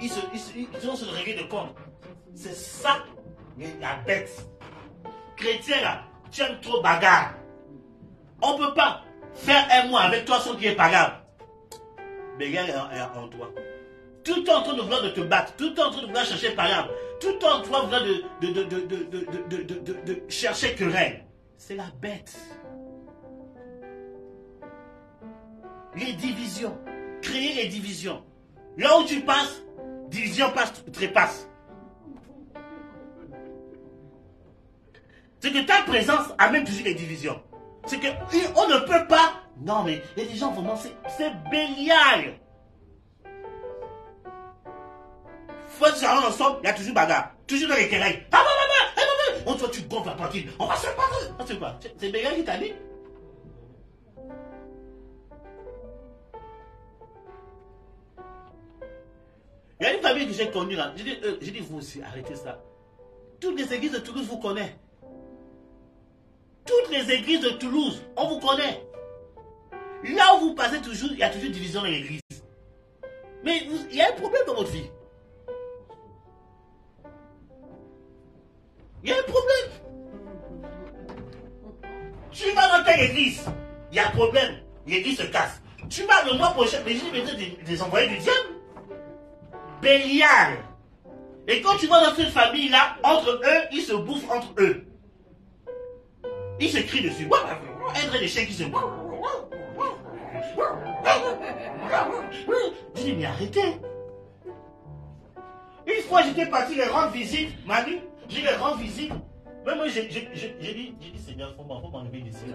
Ils vont se régler de compte. C'est ça la bête. Chrétien là, tu aimes trop bagarre. On ne peut pas faire un mois avec toi sans qu'il y ait bagarre. Bagarre est en toi. Tout le temps en train de vouloir te battre. Tout le temps en train de vouloir chercher bagarre. Tout le temps en train de chercher querelle. C'est la bête. Les divisions. Créer les divisions. Là où tu passes, division passe, trépasse. C'est que ta présence amène toujours les divisions. C'est que on ne peut pas. Non mais il y a des gens vraiment, c'est Bélial. Faut se rendre ensemble, il y a toujours bagarre. Toujours dans les querelles. On toi tu gonfles la poitrine. On va se battre. C'est quoi? C'est Bélial qui t'a dit? Il y a une famille que j'ai connue là. J'ai dit vous aussi, arrêtez ça. Toutes les églises de Toulouse vous connaissent. Toutes les églises de Toulouse, on vous connaît. Là où vous passez toujours, il y a toujours division dans l'église. Mais il y a un problème dans votre vie. Il y a un problème. Tu vas dans telle église, il y a un problème. L'église se casse. Tu vas le mois prochain, mais j'ai des envoyés du diable. Bélial. Et quand tu vas dans cette famille-là, entre eux, ils se bouffent entre eux. Ils se crient dessus. Un des chiens qui se... Je dis, mais arrêtez. Une fois, j'étais parti les rendre visite. Manu, j'ai les rendre visite. Même moi, j'ai dit, Seigneur, il faut m'enlever d'ici.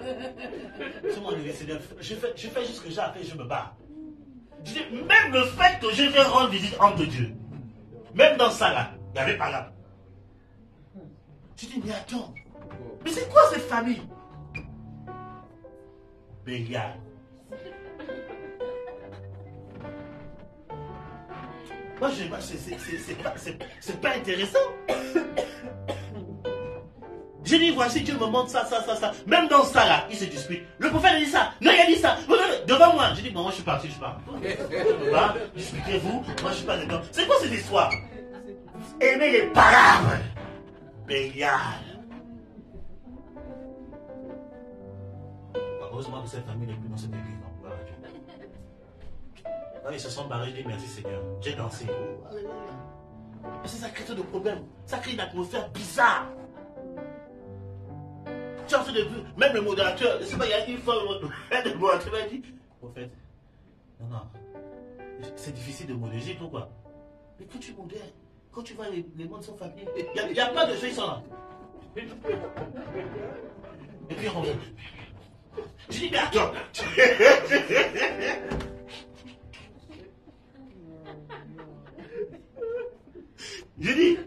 Il faut m'enlever, Seigneur. Je fais juste ce que j'ai à faire, je me bats. Je dis, même le fait que je vais rendre visite entre Dieu, même dans ça là, il n'y avait pas là. Je dis, mais attends, mais c'est quoi cette famille? Bélial. Moi, c'est pas intéressant. J'ai dit, voici, Dieu me montre ça. Même dans ça, là, il se dispute. Le prophète a dit ça. Non, il a dit ça. Devant moi. J'ai dit, bon, moi, je suis parti, je pars. Expliquez-vous. Moi, je suis pas dedans. C'est quoi cette histoire? Aimez les parabres. Bélial. Heureusement que cette famille n'est plus dans cette église. Non, gloire à Dieu. Là, ils se sont barrés. J'ai dit, merci Seigneur. J'ai dansé. Parce que ça crée trop de problèmes. Ça crée une atmosphère bizarre. Même le modérateur, je sais pas, il y a une fois, le modérateur m'a dit, prophète, non, c'est difficile de modérer, pourquoi? Mais quand tu modères, quand tu vois les mondes sont familiers, il n'y a pas de jeux, ils sont là. Et puis on revient. Je dis, mais attends. Je dis,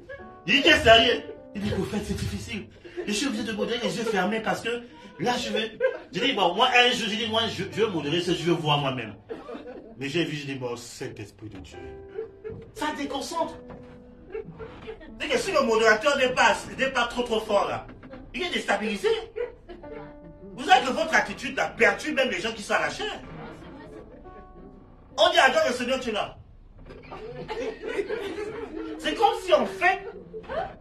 qu'est-ce que sérieux? Il dit, au fait, c'est difficile. Je suis obligé de modérer les yeux fermés parce que là, je dis, bon, moi, un jour, je dis, moi, je veux modérer ce que je veux voir moi-même. Mais j'ai vu, je dis, bon, cet esprit de Dieu. Ça déconcentre. C'est que si le modérateur n'est pas trop fort là, il est déstabilisé. Vous savez que votre attitude a perdu même les gens qui sont à la chair. On dit, adore le Seigneur, tu es là. C'est comme si en fait,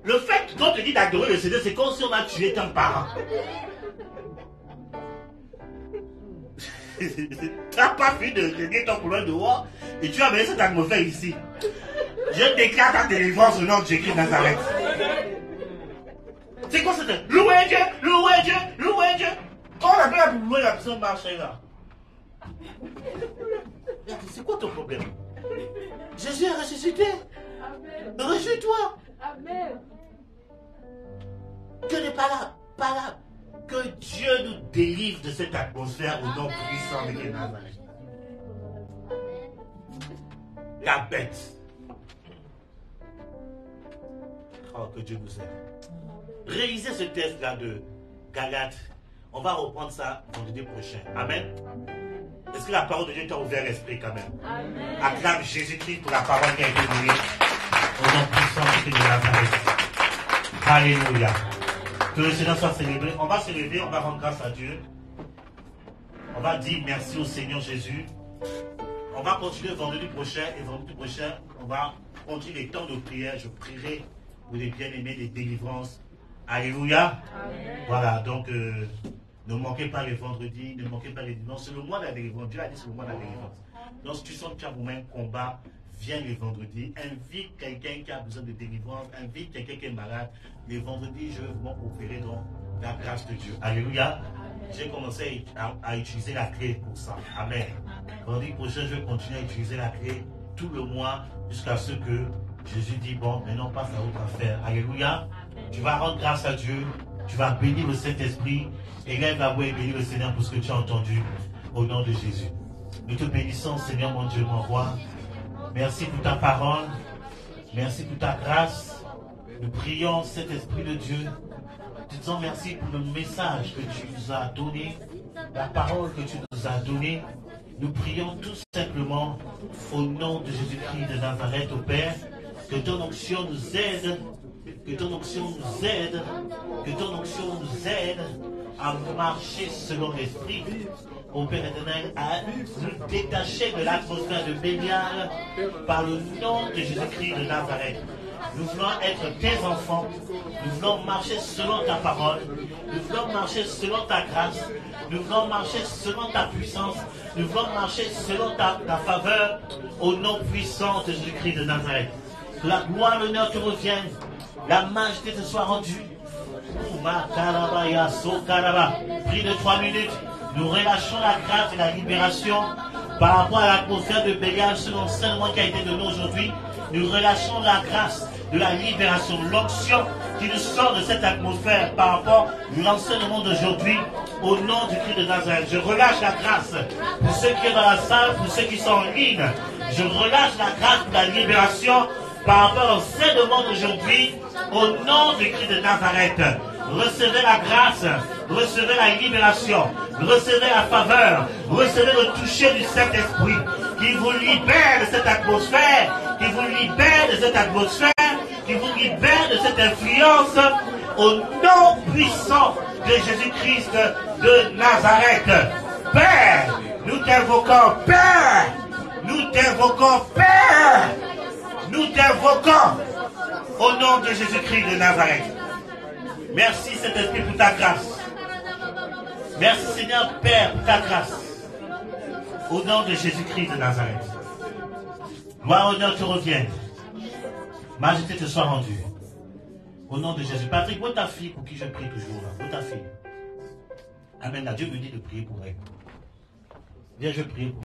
le fait qu'on te dit d'adorer le Seigneur, c'est comme si on a tué ton parent. Tu n'as pas fini de régler ton problème dehors et tu as amené cette atmosphère ici. Je déclare ta délivrance au nom de Jésus de Nazareth. C'est quoi cette... Louez Dieu, louez Dieu, louez Dieu. Quand on appelle à louer, la personne marche là. C'est quoi ton problème? Jésus est ressuscité. Réjouis-toi. Amen. Dieu n'est pas là, pas là. Que Dieu nous délivre de cette atmosphère au nom puissant de Nazareth. La bête. Oh, que Dieu nous aide. Réalisez ce test-là de Galates. On va reprendre ça vendredi prochain. Amen. Est-ce que la parole de Dieu t'a ouvert l'esprit quand même? Amen. Acclame Jésus-Christ pour la parole qui a été donnée au nom puissant de Nazareth. Alléluia. Que le Seigneur soit célébré. On va se lever, on va rendre grâce à Dieu. On va dire merci au Seigneur Jésus. On va continuer vendredi prochain. Et vendredi prochain, on va continuer les temps de prière. Je prierai pour les bien-aimés des délivrances. Alléluia. Amen. Voilà, donc ne manquez pas les vendredis, ne manquez pas les dimanches. C'est le mois de la délivrance. Dieu a dit c'est le mois de la délivrance. Donc si tu sens que tu as vraiment un combat, viens les vendredis. Invite quelqu'un qui a besoin de délivrance. Invite quelqu'un qui est malade. Les vendredis, je vais vraiment opérer dans la grâce de Dieu. Alléluia. J'ai commencé à utiliser la clé pour ça. Amen. Vendredi prochain, je vais continuer à utiliser la clé tout le mois jusqu'à ce que Jésus dit, bon, maintenant passe à autre affaire. Alléluia. Tu vas rendre grâce à Dieu. Tu vas bénir le Saint-Esprit. Et lève la voix et bénis le Seigneur pour ce que tu as entendu au nom de Jésus. Nous te bénissons, Seigneur mon Dieu, mon roi. Merci pour ta parole. Merci pour ta grâce. Nous prions cet Esprit de Dieu. Te disons merci pour le message que tu nous as donné. La parole que tu nous as donnée. Nous prions tout simplement au nom de Jésus-Christ de Nazareth, au Père. Que ton onction nous aide. Que ton onction nous aide. Que ton onction nous aide à marcher selon l'Esprit. Au Père éternel, à nous détacher de l'atmosphère de Bélial par le nom de Jésus-Christ de Nazareth. Nous voulons être tes enfants. Nous voulons marcher selon ta parole. Nous voulons marcher selon ta grâce. Nous voulons marcher selon ta puissance. Nous voulons marcher selon ta faveur. Au nom puissant de Jésus-Christ de Nazareth. Que la gloire, l'honneur te revienne. La majesté te soit rendue. Pris de 3 minutes. Nous relâchons la grâce et la libération par rapport à l'atmosphère de Bélial, ce l'enseignement qui a été donné aujourd'hui. Nous relâchons la grâce de la libération, l'onction qui nous sort de cette atmosphère par rapport à l'enseignement d'aujourd'hui au nom du Christ de Nazareth. Je relâche la grâce pour ceux qui sont dans la salle, pour ceux qui sont en ligne. Je relâche la grâce de la libération par rapport à l'enseignement d'aujourd'hui au nom du Christ de Nazareth. Recevez la grâce, recevez la libération, recevez la faveur, recevez le toucher du Saint-Esprit qui vous libère de cette atmosphère, qui vous libère de cette atmosphère, qui vous libère de cette influence au nom puissant de Jésus-Christ de Nazareth. Père, nous t'invoquons, Père, nous t'invoquons, Père, nous t'invoquons au nom de Jésus-Christ de Nazareth. Merci Saint-Esprit pour ta grâce. Merci Seigneur Père pour ta grâce. Au nom de Jésus-Christ de Nazareth. Gloire, honneur te revienne. Majesté te soit rendue. Au nom de Jésus. Patrick, où est ta fille pour qui je prie toujours là? Où est ta fille? Amen. Dieu me dit de prier pour elle. Viens, je prie pour elle.